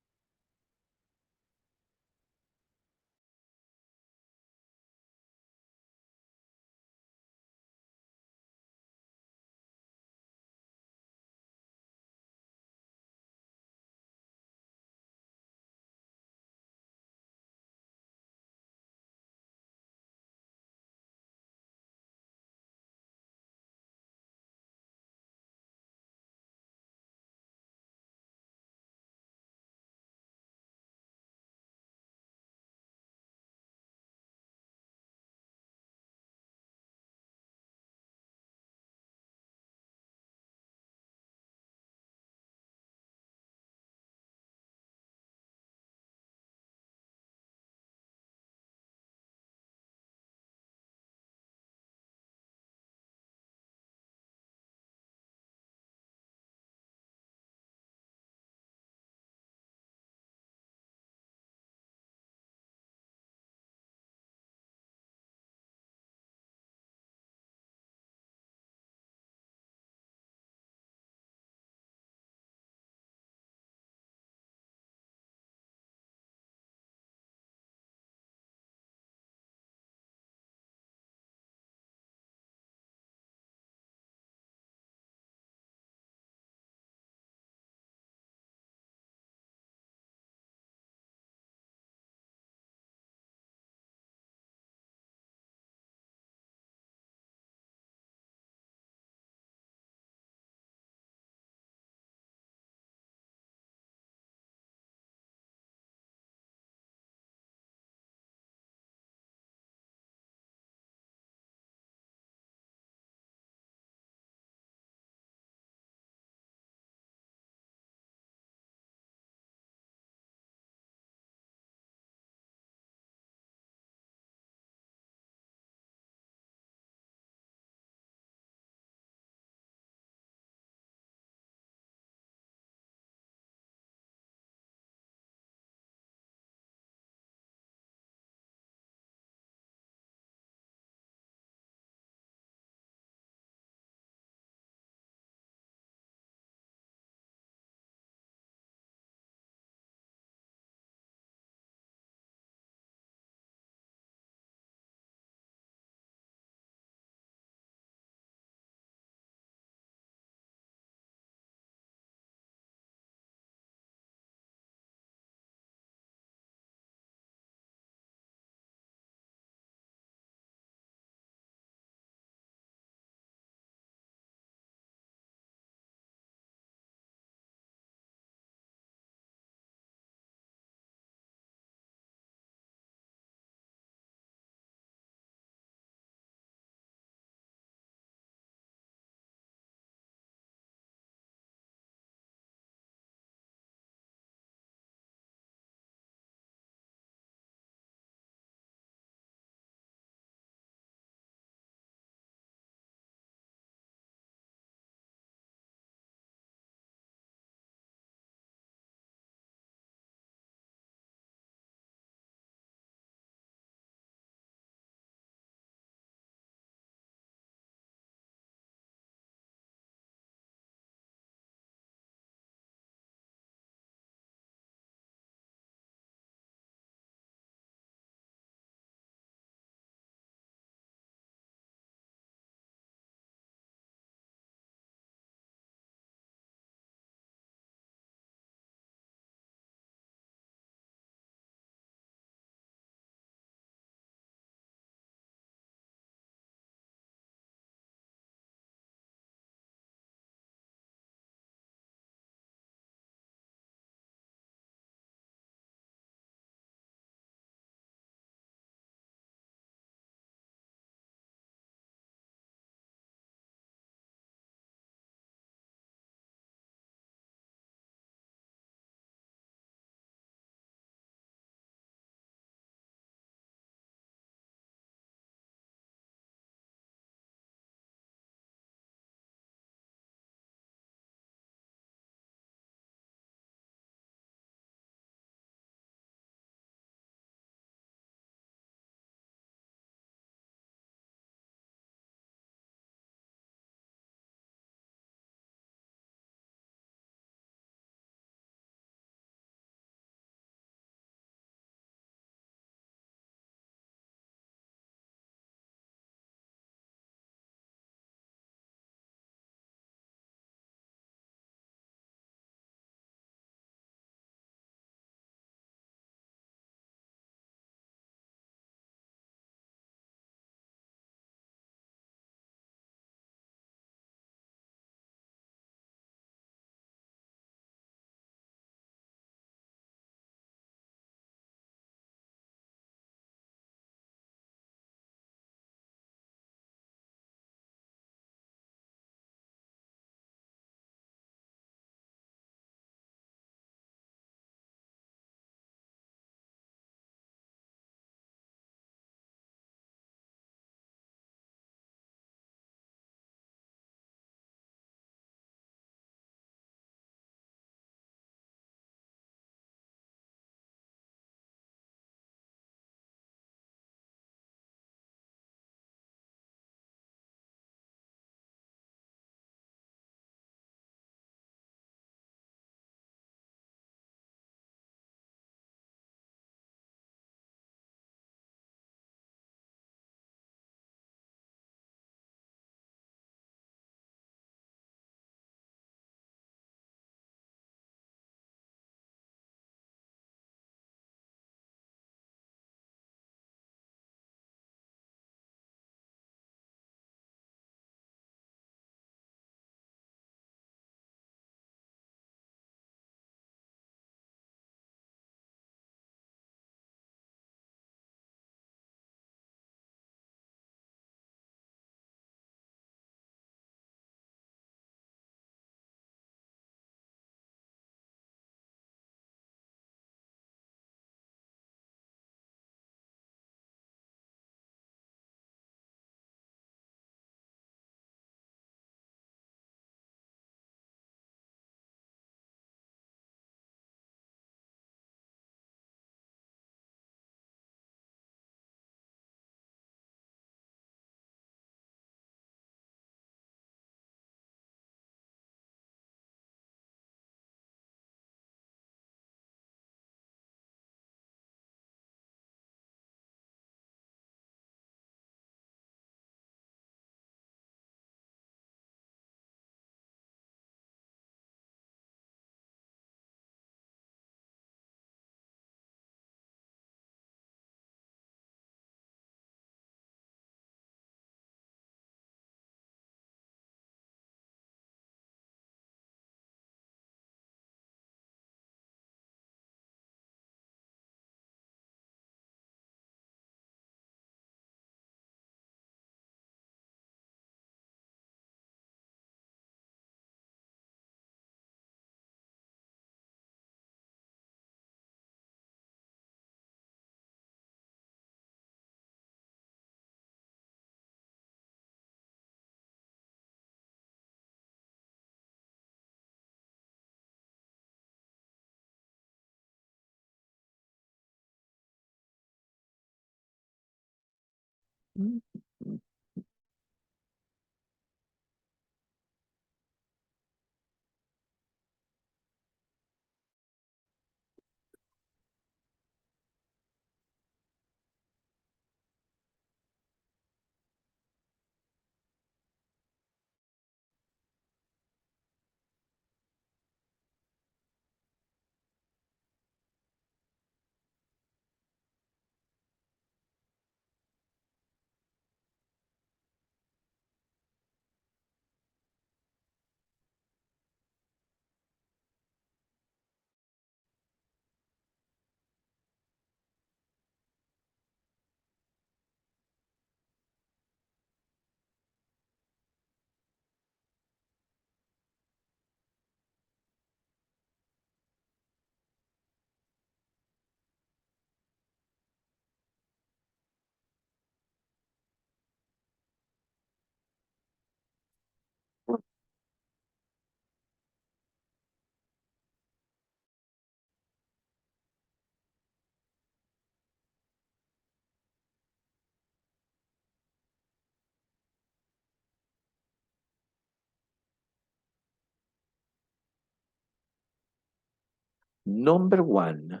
Number one,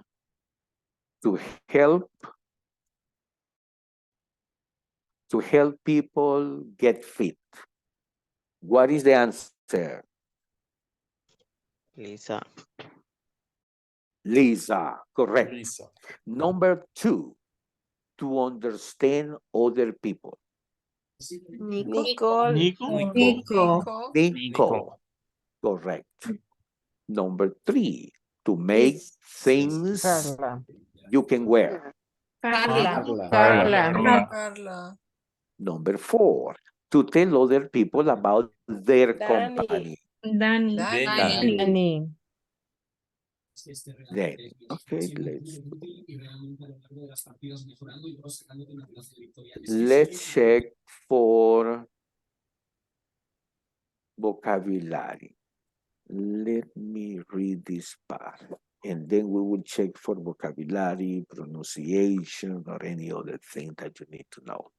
to help people get fit. What is the answer? Lisa. Lisa, correct. Lisa. Number two, to understand other people. Nicole. Nico. Correct. Number three, to make things you can wear. Carla. Number four, to tell other people about their company. Danny. Then, okay, let's check for vocabulary. Let me read this part, and then we will check for vocabulary, pronunciation, or any other thing that you need to know.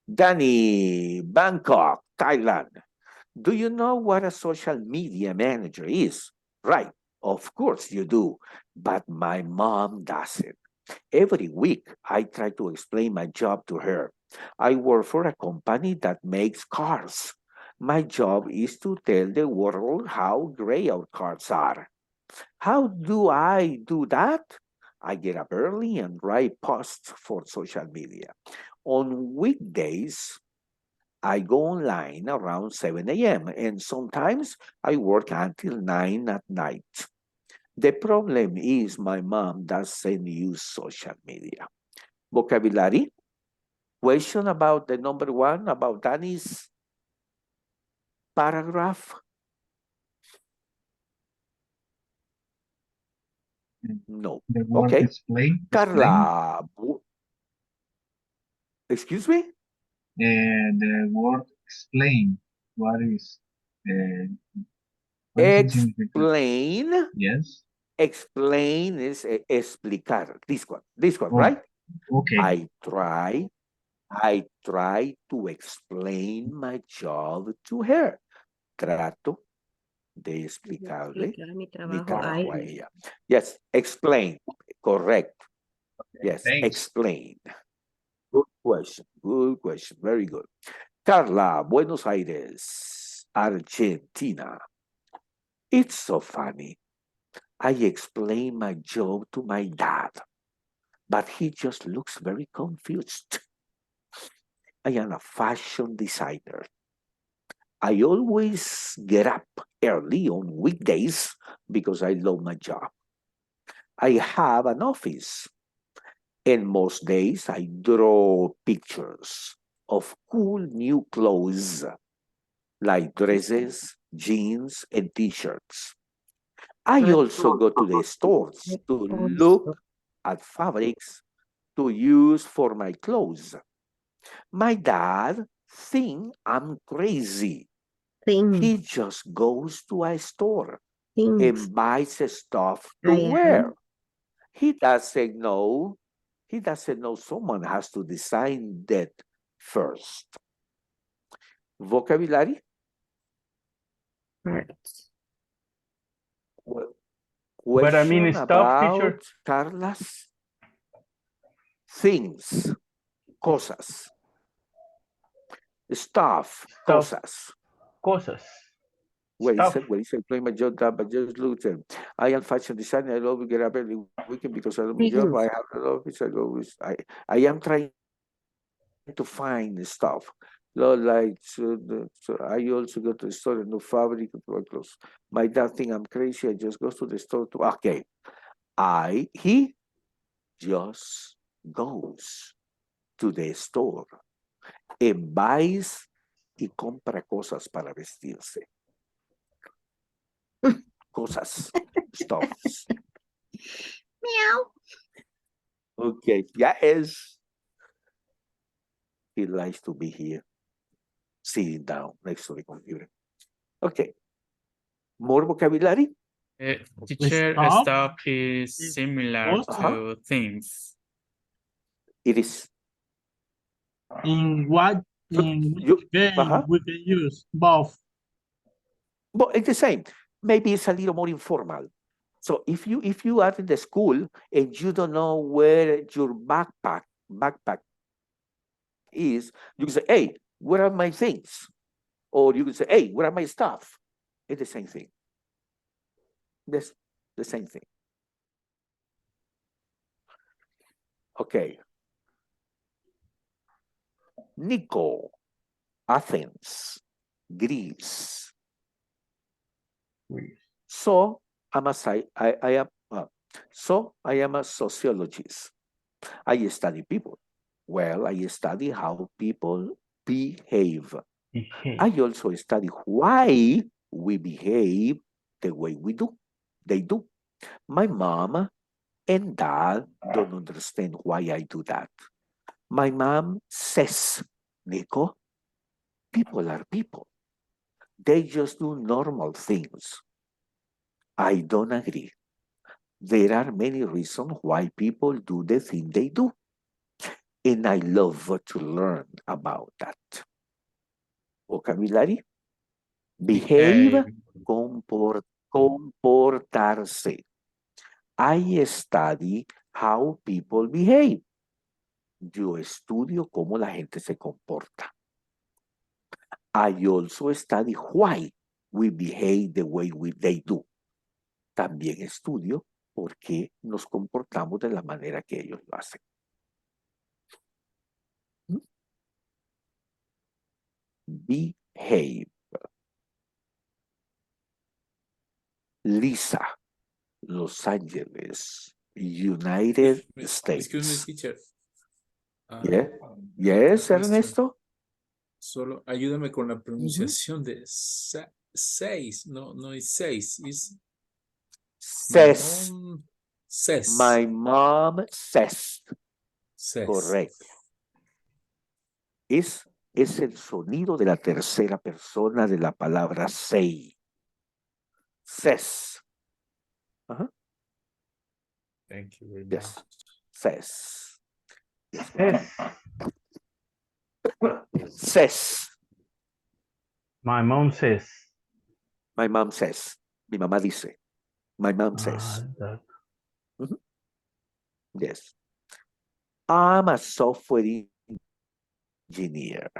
Danny, Bangkok, Thailand. Do you know what a social media manager is? Right, of course you do, but my mom doesn't. Every week, I try to explain my job to her. I work for a company that makes cars. My job is to tell the world how great our cars are. How do I do that? I get up early and write posts for social media. On weekdays, I go online around 7 a.m. and sometimes I work until 9 at night. The problem is my mom doesn't use social media. Vocabulary? Question about the number one, about Danny's paragraph? No. The word Okay. explain. Carla. Excuse me? The word explain. What is what is the significance? Explain. Yes. Explain is explicar. This one, Oh, right? okay. I try to explain my job to her. Trato de explicarle mi trabajo a ella. Yes, explain. Correct. Yes, Thanks. explain. Good question. Good question. Very good. Carla, Buenos Aires, Argentina. It's so funny. I explain my job to my dad, but he just looks very confused. I am a fashion designer. I always get up early on weekdays because I love my job. I have an office, and most days I draw pictures of cool new clothes like dresses, jeans, and t-shirts. I also go to the stores to look at fabrics to use for my clothes. My dad thinks I'm crazy. He just goes to a store and buys stuff to wear. He doesn't know someone has to design that first. Vocabulary? Right. Question I mean stuff, teacher. about Carla's things, cosas. Stuff, cosas. Cosas. Where Stuff. is it? Playing my job, but just look at I am fashion designer. I love to get up every weekend because I love my job. I have a lot of it. I am trying to find stuff. Like so I also go to the store and do fabric and clothes. My dad think I'm crazy. I just go to the store to okay. He just goes to the store and buys y compra cosas para vestirse. Cosas, stuffs. Meow. Okay, yes. He likes to be here, sitting down next to the computer. Okay. More vocabulary? Teacher, Stuff stuff is similar to things. It is. In what game we can use both? But it's the same. Maybe it's a little more informal. So if you are in the school and you don't know where your backpack is, you can say, hey, where are my things? Or you can say, hey, where are my stuff? It's the same thing. That's the same thing. Okay. Nico, Athens, Greece. So I'm I am a sociologist. I study people. Well, I study how people behave. I also study why we behave the way we do. They do. My mom and dad don't understand why I do that. My mom says, Nico, people are people. They just do normal things. I don't agree. There are many reasons why people do the thing they do. And I love to learn about that. Vocabulary? Behave, comportarse. I study how people behave. Yo estudio cómo la gente se comporta. I also study why we behave the way they do. También estudio por qué nos comportamos de la manera que ellos lo hacen. Behave. Lisa, Los Angeles, United States. Excuse me, teacher. Yeah. Yes, Question. Ernesto. Solo ayúdame con la pronunciación de seis. No es seis. Es Says. Says. My mom says. Correct. Es el sonido de la tercera persona de la palabra say. Says. Thank you very Yes. much. Says. Yes. Says. My mom says. My mom says. Mi mamá dice. My mom says. Yes. I'm a software engineer,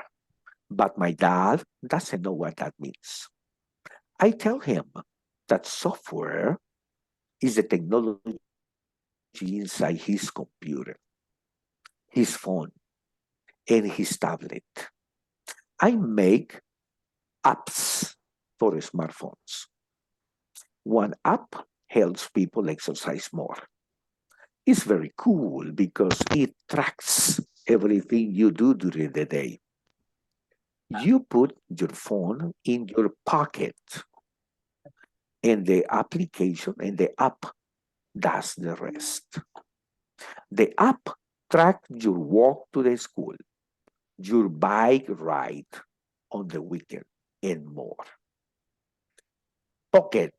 but my dad doesn't know what that means. I tell him that software is the technology inside his computer, his phone, and his tablet. I make apps for smartphones. One app helps people exercise more. It's very cool because it tracks everything you do during the day. You put your phone in your pocket and the application and the app does the rest. The app tracks your walk to the school, your bike ride on the weekend, and more. Pocket.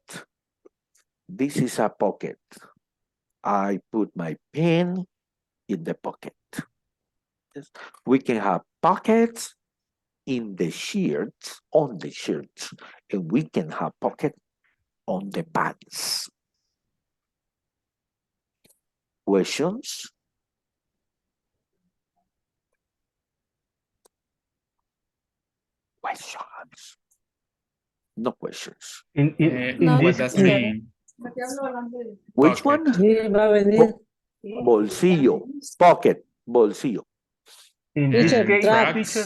This is a pocket. I put my pen in the pocket. Yes. We can have pockets in the shirts, on the shirts, and we can have pocket on the pants. Questions? Questions. No questions. What does it mean? Which Pocket. one? Sí, va a venir. Bolsillo. Pocket. Bolsillo. In this Teacher, case, track. teacher,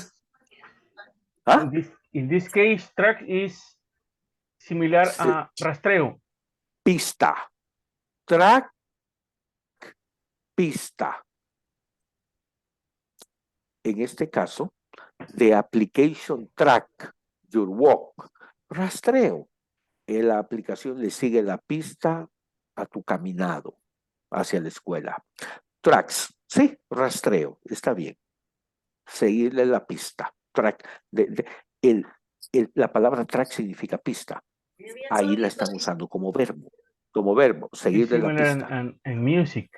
Huh? in this case, track is similar a rastreo. Pista. Track. Pista. En este caso, the application track your walk. Rastreo. La aplicación le sigue la pista a tu caminado hacia la escuela. Tracks. Sí, rastreo. Está bien. Seguirle la pista. Track. La palabra track significa pista. Ahí la están usando como verbo. Como verbo, It's seguirle la similar pista. in music.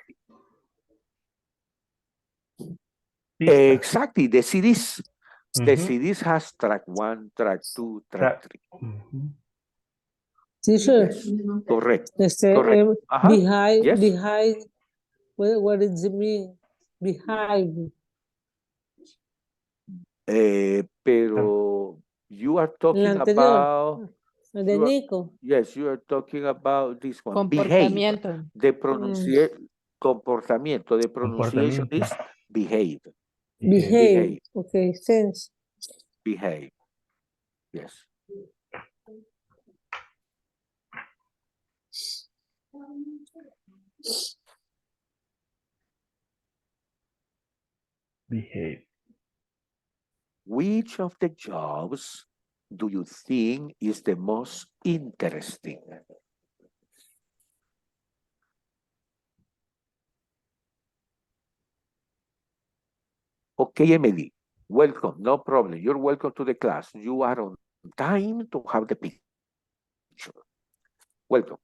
Pista. Exactly. The CDs. The CDs has track 1, track 2, track 3. Teacher, Correct. Correct. Ajá. Behind, Yes. behind, what does it mean? Behind. Pero you are La talking anterior. about. De Nico. Yes, you are talking about this one. Behave. Comportamiento. The pronunciation. Comportamiento. The pronunciation is behave. Behave. Okay, sense. Behave. Yes. Behave. Which of the jobs do you think is the most interesting? Okay, Emily, welcome. No problem. You're welcome to the class. You are on time to have the picture. Welcome.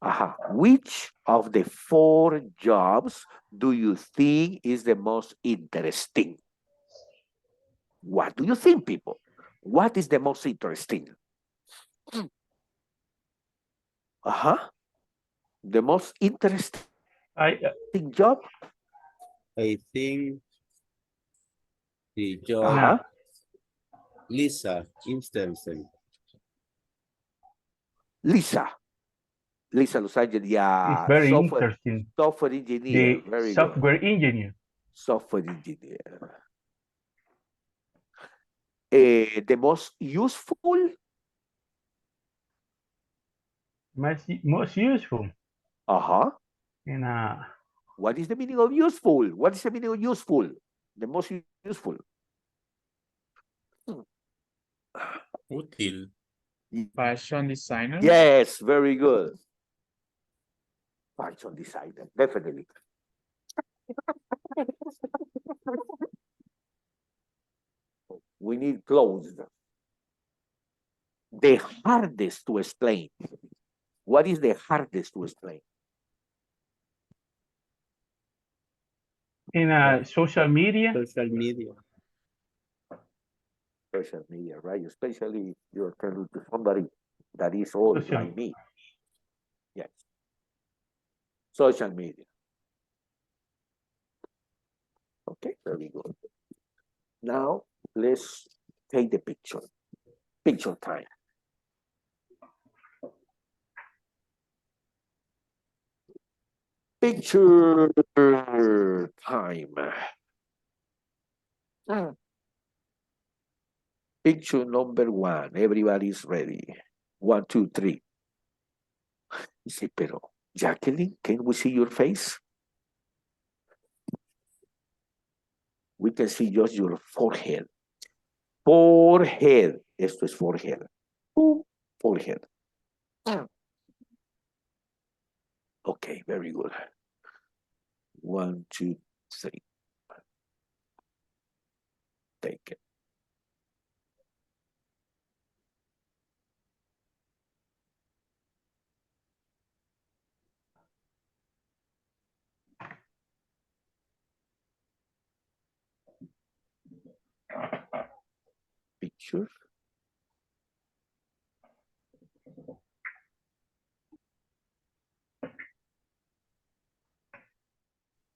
Aha. Which of the 4 jobs do you think is the most interesting? What do you think, people? What is the most interesting? The most interesting job? I think the job Lisa Instansen. Lisa Los Angeles, It's very interesting. software engineer. The Very software good. engineer. Software engineer. The most useful? Most useful. In What is the meaning of useful? What is the meaning of useful? The most useful. Útil. Fashion designer. Yes, very good. Fashion designer, definitely. We need clothes. The hardest to explain. What is the hardest to explain? in social media. Social media. Social media, right? Especially if you're telling to somebody that is old like me. Yes. Social media. Okay, very good. Now, let's take the picture. Picture time. Picture time. Picture number 1. Everybody's ready. 1, 2, 3. Sí, pero, Jacqueline, can we see your face? We can see just your forehead. Forehead. Esto es forehead. Forehead. Okay, very good. 1, 2, 3. Take it. picture.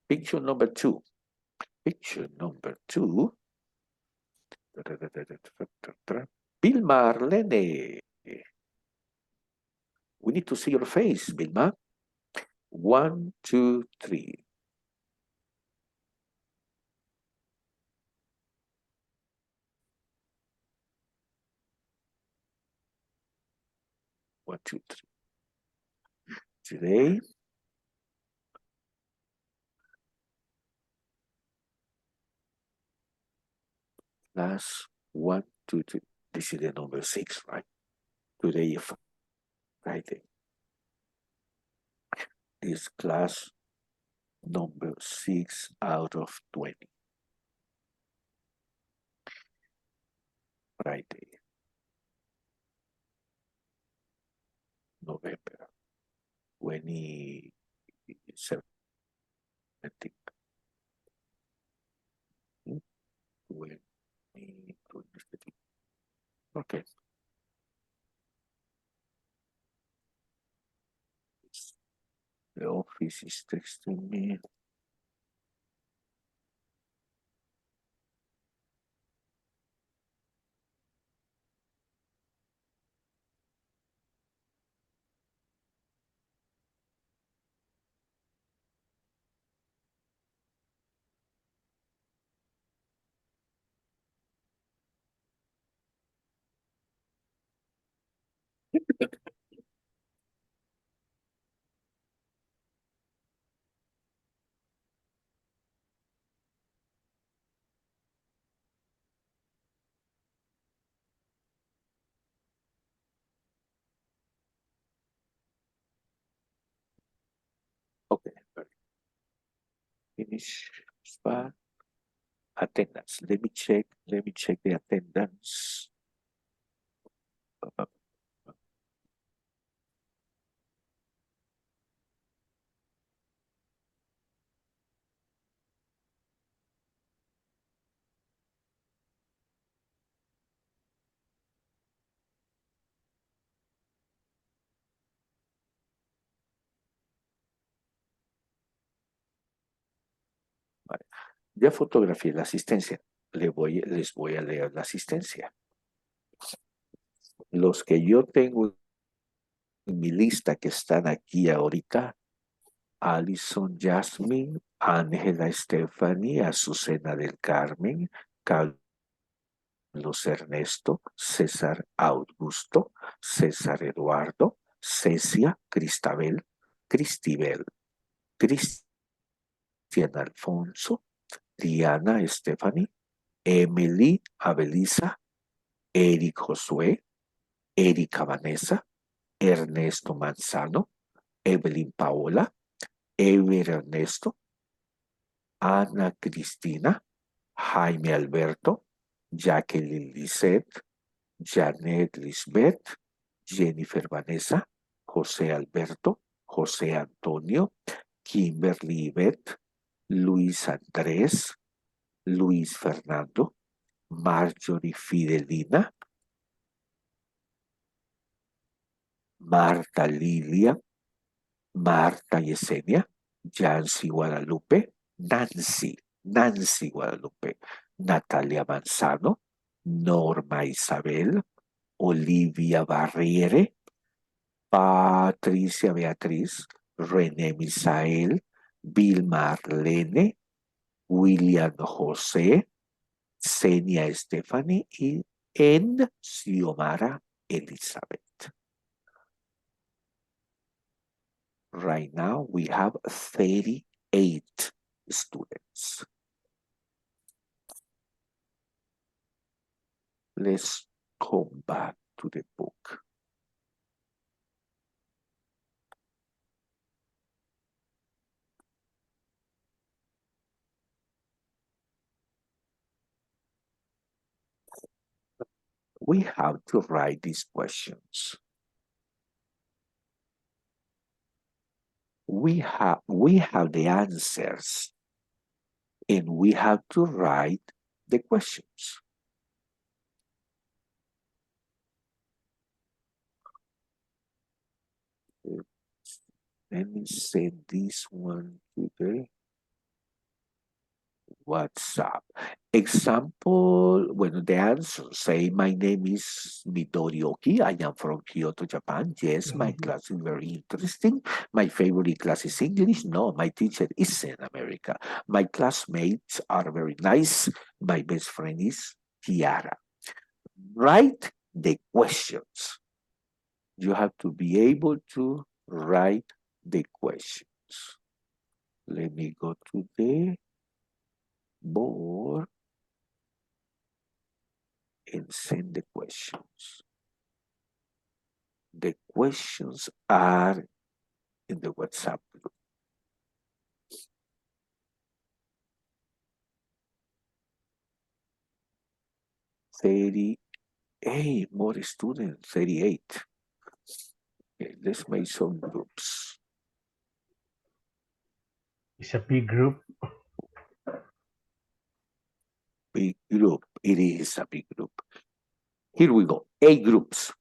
Picture number 2. Picture number 2. Bill Marlene. We need to see your face, Vilma. 1, 2, 3. One, two, three. Today, class 1, 2, 3. This is the number 6, right? Today is Friday. Is class number 6 out of 20. Friday, November 27. 20, 23. Okay. The office is texting me. Okay, finish spot. Attendance. Let me check the attendance. Vale. Ya fotografié la asistencia. Les voy a leer la asistencia. Los que yo tengo en mi lista que están aquí ahorita: Alison Jasmine, Ángela Stephanie, Azucena del Carmen, Carlos Ernesto, César Augusto, César Eduardo, Cecia, Cristibel, Cristian Alfonso, Diana Stephanie, Emily Abelisa, Eric Josué, Erika Vanessa, Ernesto Manzano, Evelyn Paola, Ever Ernesto, Ana Cristina, Jaime Alberto, Jacqueline Lisette, Janet Lisbeth, Jennifer Vanessa, José Alberto, José Antonio, Kimberly Yvette, Luis Andrés, Luis Fernando, Marjorie Fidelina, Marta Lilia, Marta Yesenia, Yancy Guadalupe, Nancy Guadalupe, Natalia Manzano, Norma Isabel, Olivia Barriere, Patricia Beatriz, René Misael, Vilma Arlene, William José, Senia Stephanie y en Xiomara Elizabeth. Right now we have 38 students. Let's come back to the book. We have to write these questions. We have the answers, and we have to write the questions. Let me send this one to the WhatsApp. Example, bueno, the answer say, my name is Midorioki. I am from Kyoto, Japan. Yes, my class is very interesting. My favorite class is English. No, my teacher is in America. My classmates are very nice. My best friend is Tiara. Write the questions. You have to be able to write the questions. Let me go to the board and send the questions. The questions are in the WhatsApp group. More students, 38. Okay, let's make some groups. It's a big group. Big group. It is a big group. Here we go. 8 groups.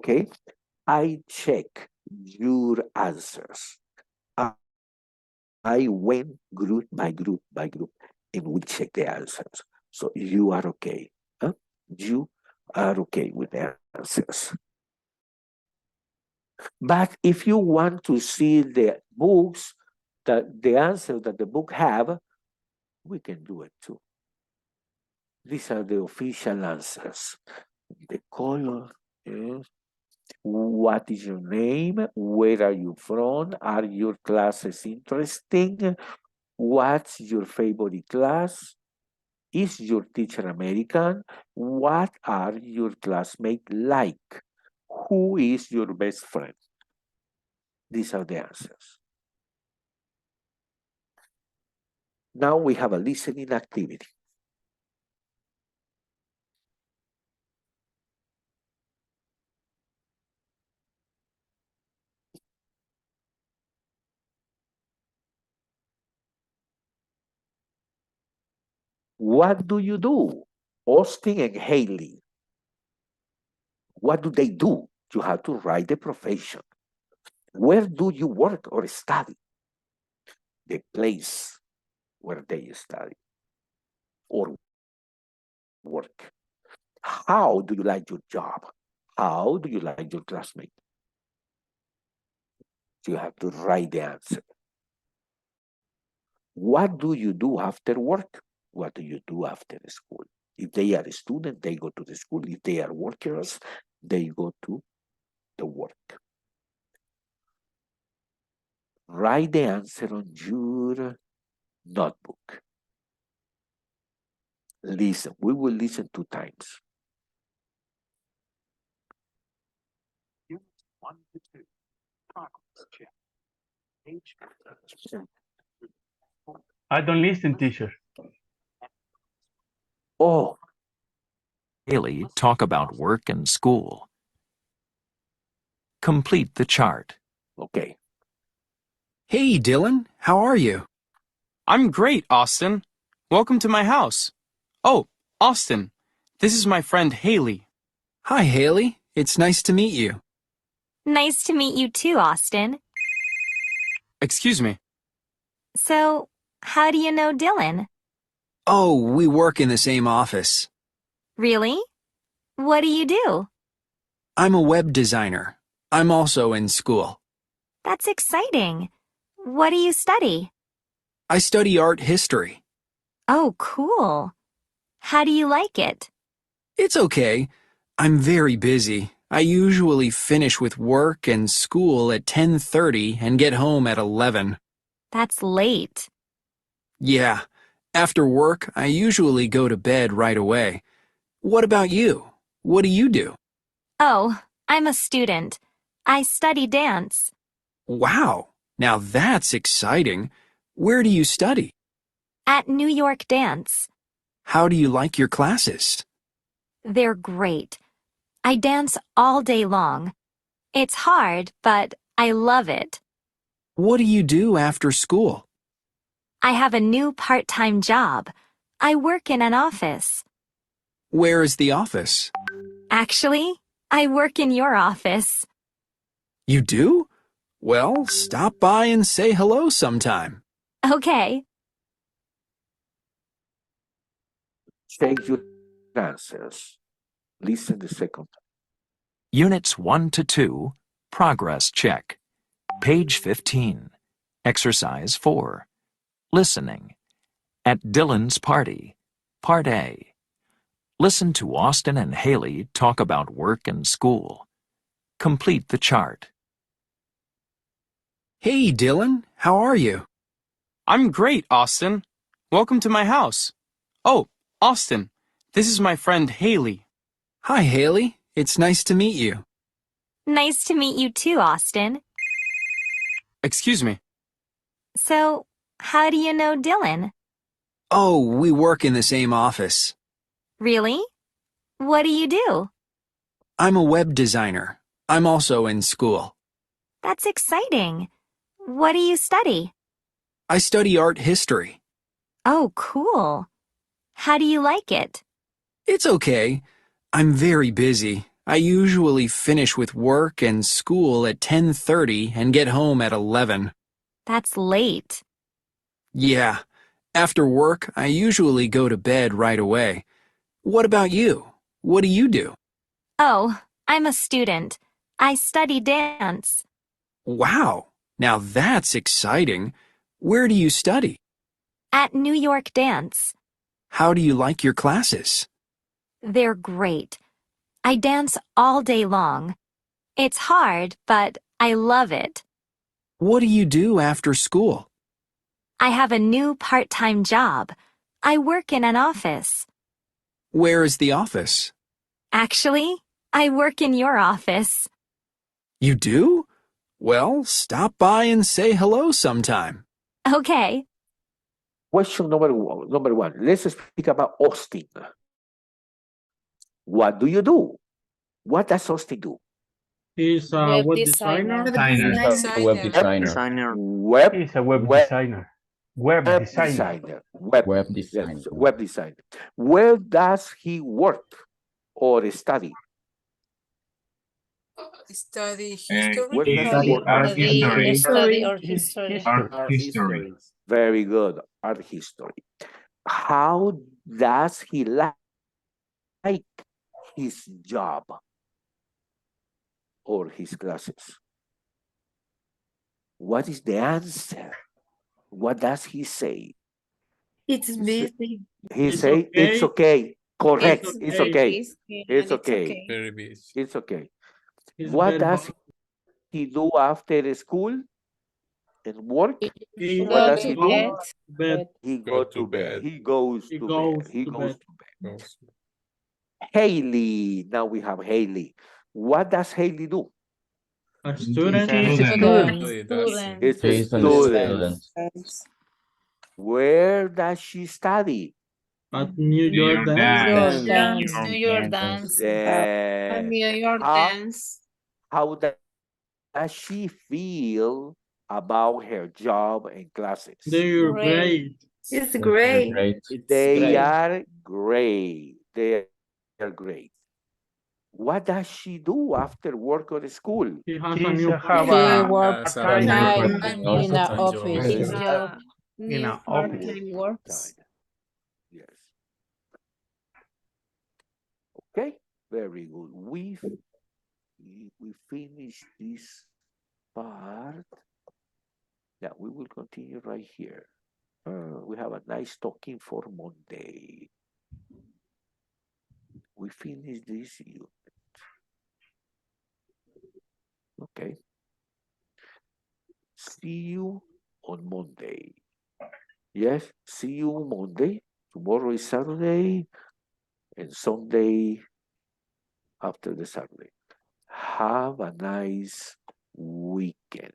Okay? I check your answers. I went group by group by group, and we check the answers. So you are okay. Huh? You are okay with the answers. But if you want to see the books, the answer that the book have, we can do it too. These are the official answers. The color is, what is your name? Where are you from? Are your classes interesting? What's your favorite class? Is your teacher American? What are your classmates like? Who is your best friend? These are the answers. Now we have a listening activity. What do you do? Austin and Haley. What do they do? You have to write the profession. Where do you work or study? The place where they study or work. How do you like your job? How do you like your classmate? You have to write the answer. What do you do after work? What do you do after school? If they are a student, they go to the school. If they are workers, they go to the work. Write the answer on your notebook. Listen. We will listen 2 times. I don't listen, teacher. Oh. Haley talk about work and school. Complete the chart. Okay. Hey, Dylan, how are you? I'm great, Austin. Welcome to my house. Oh, Austin, this is my friend Haley. Hi, Haley. It's nice to meet you. Nice to meet you too, Austin. Excuse me. So, how do you know Dylan? Oh, we work in the same office. Really? What do you do? I'm a web designer. I'm also in school. That's exciting. What do you study? I study art history. Oh, cool. How do you like it? It's okay. I'm very busy. I usually finish with work and school at 10:30 and get home at 11. That's late. Yeah. After work, I usually go to bed right away. What about you? What do you do? Oh, I'm a student. I study dance. Wow. Now that's exciting. Where do you study? At New York Dance. How do you like your classes? They're great. I dance all day long. It's hard, but I love it. What do you do after school? I have a new part-time job. I work in an office. Where is the office? Actually, I work in your office. You do? Well, stop by and say hello sometime. Okay. Check your answers. Listen the second. Units 1 to 2, progress check. Page 15. Exercise 4. Listening. At Dylan's party. Part A. Listen to Austin and Haley talk about work and school. Complete the chart. Hey, Dylan, how are you? I'm great, Austin. Welcome to my house. Oh, Austin, this is my friend Haley. Hi, Haley. It's nice to meet you. Nice to meet you too, Austin. Excuse me. So, how do you know Dylan? Oh, we work in the same office. Really? What do you do? I'm a web designer. I'm also in school. That's exciting. What do you study? I study art history. Oh, cool. How do you like it? It's okay. I'm very busy. I usually finish with work and school at 10:30 and get home at 11. That's late. Yeah. After work, I usually go to bed right away. What about you? What do you do? Oh, I'm a student. I study dance. Wow. Now that's exciting. Where do you study? At New York Dance. How do you like your classes? They're great. I dance all day long. It's hard, but I love it. What do you do after school? I have a new part-time job. I work in an office. Where is the office? Actually, I work in your office. You do? Well, stop by and say hello sometime. Okay. Question number one. Let's speak about Austin. What do you do? What does Austin do? He's a Web web designer. designer. Designer. Designer. Web He's a web designer. Web designer. designer. Yes, web designer. Where does he work or study? Study Where history. does he work? Art history. Study art History. history. Art history. Very good. Art history. How does he like his job or his classes? What is the answer? What does he say? It's busy. He It's say it's okay. Correct. It's It's okay. okay. Busy It's and it's okay. okay. Very busy. It's okay. He's What very does he do after school and work? He What Go does to he do? bed. bed. He Go go to to bed. bed. He goes He to goes bed. He to goes bed. to bed. Goes. Haley. Now we have Haley. What does Haley do? A He's student. a He's a student. student. Student. It's a student. Where does she study? At New New York York Dance. Dance. Dance. New New York York Dance. dance. A New York dance. How does she feel about her job and classes? They're Great. great. It's great. They are great. They are great. What does she do after work or school? He has a He's new He part-time. work Has a part-time A in new an part-time job. office. His job. In New an office. part-time works. Yes. Okay. Very good. We finished this part. Now we will continue right here. We have a nice talking for Monday. We finished this unit. Okay. See you on Monday. Yes, see you Monday. Tomorrow is Saturday and Sunday after the Saturday. Have a nice weekend.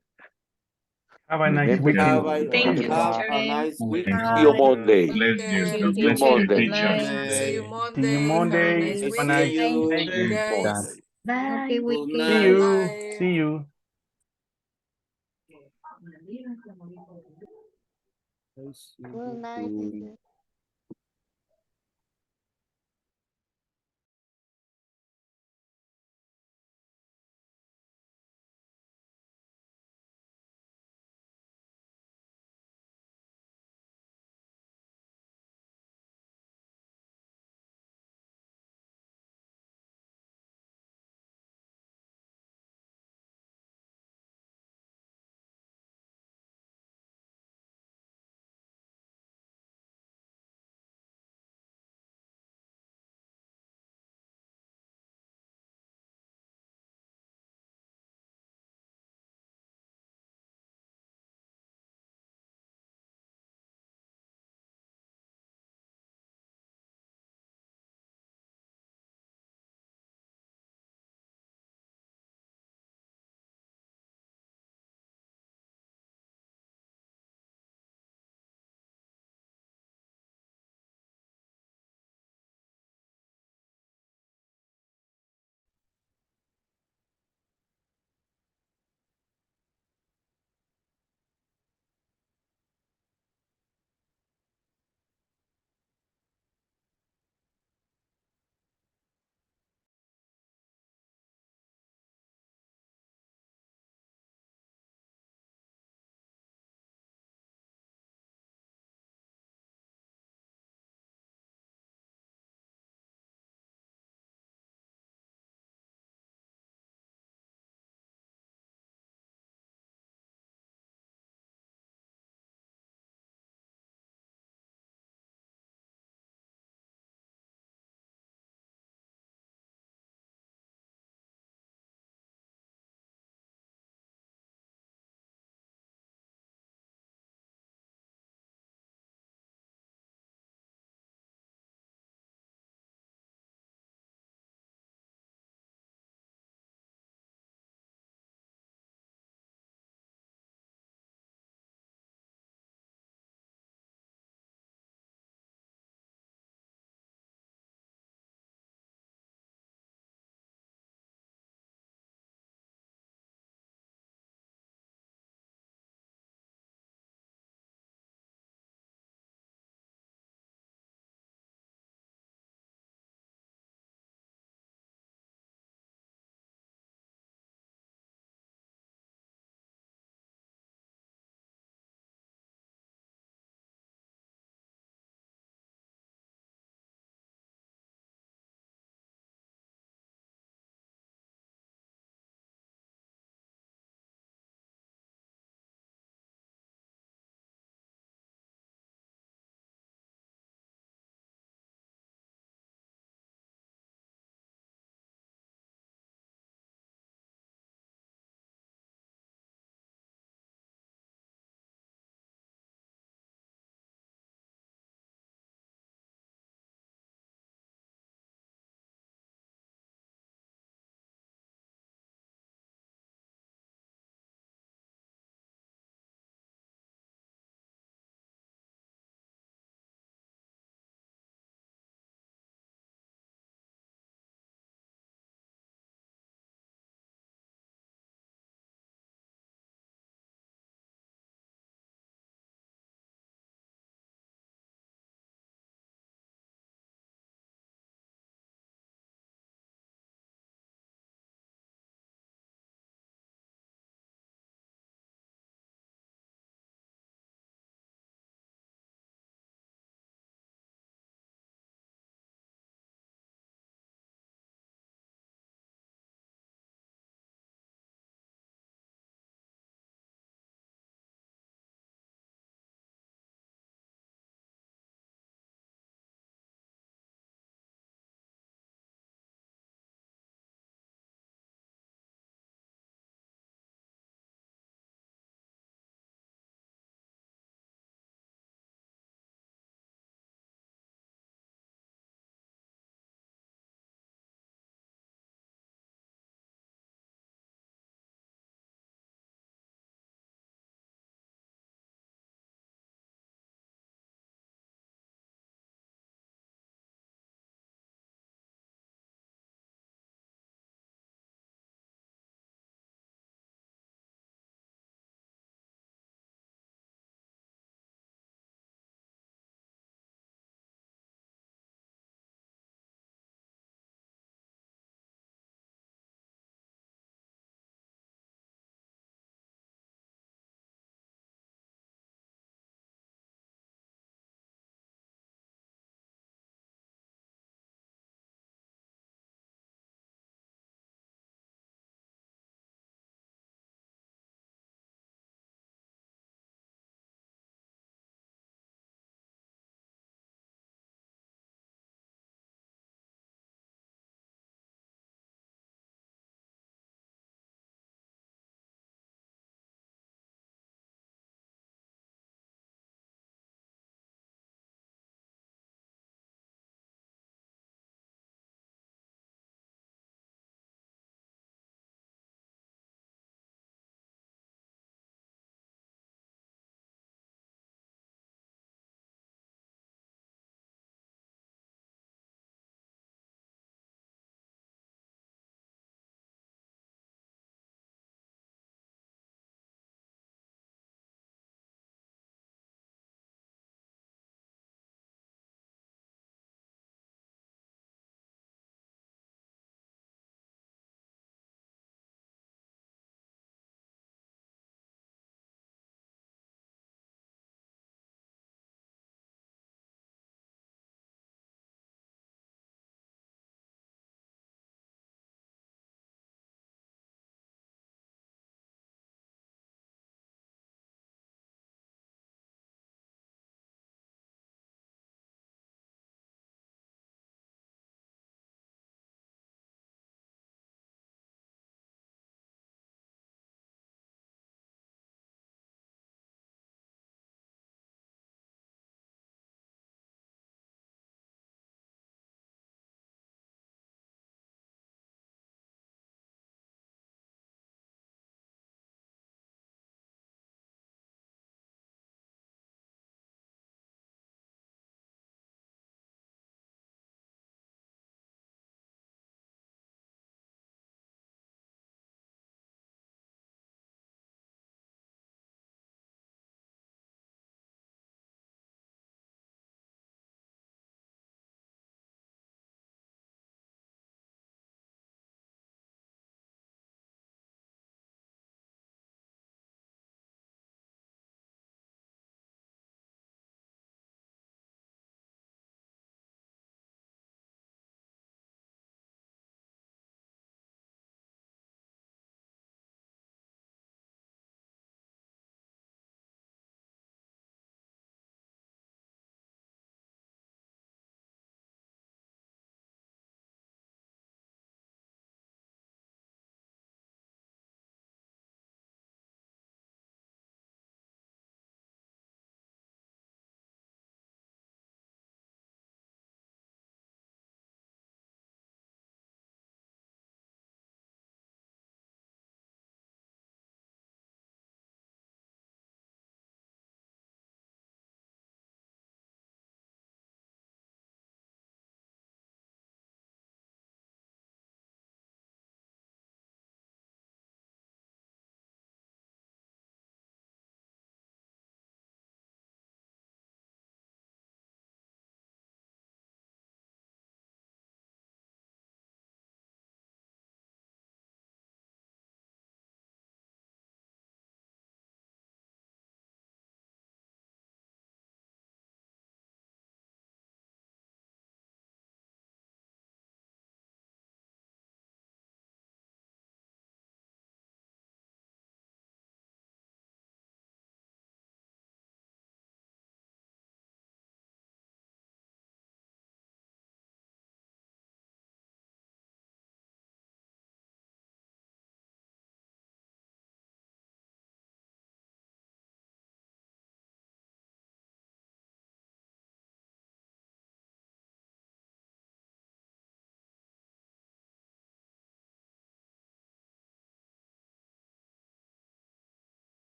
Have a nice Remember weekend. Thank you, Have a teacher. nice week. See you Monday. Bless you. Okay. God See you bless you, Monday. teachers. See you Day. See you Monday. Have a Monday. nice Have a See nice you. weekend, day. guys. Happy Bye. Good weekend. See night. you. Bye. See you. Good night, teacher.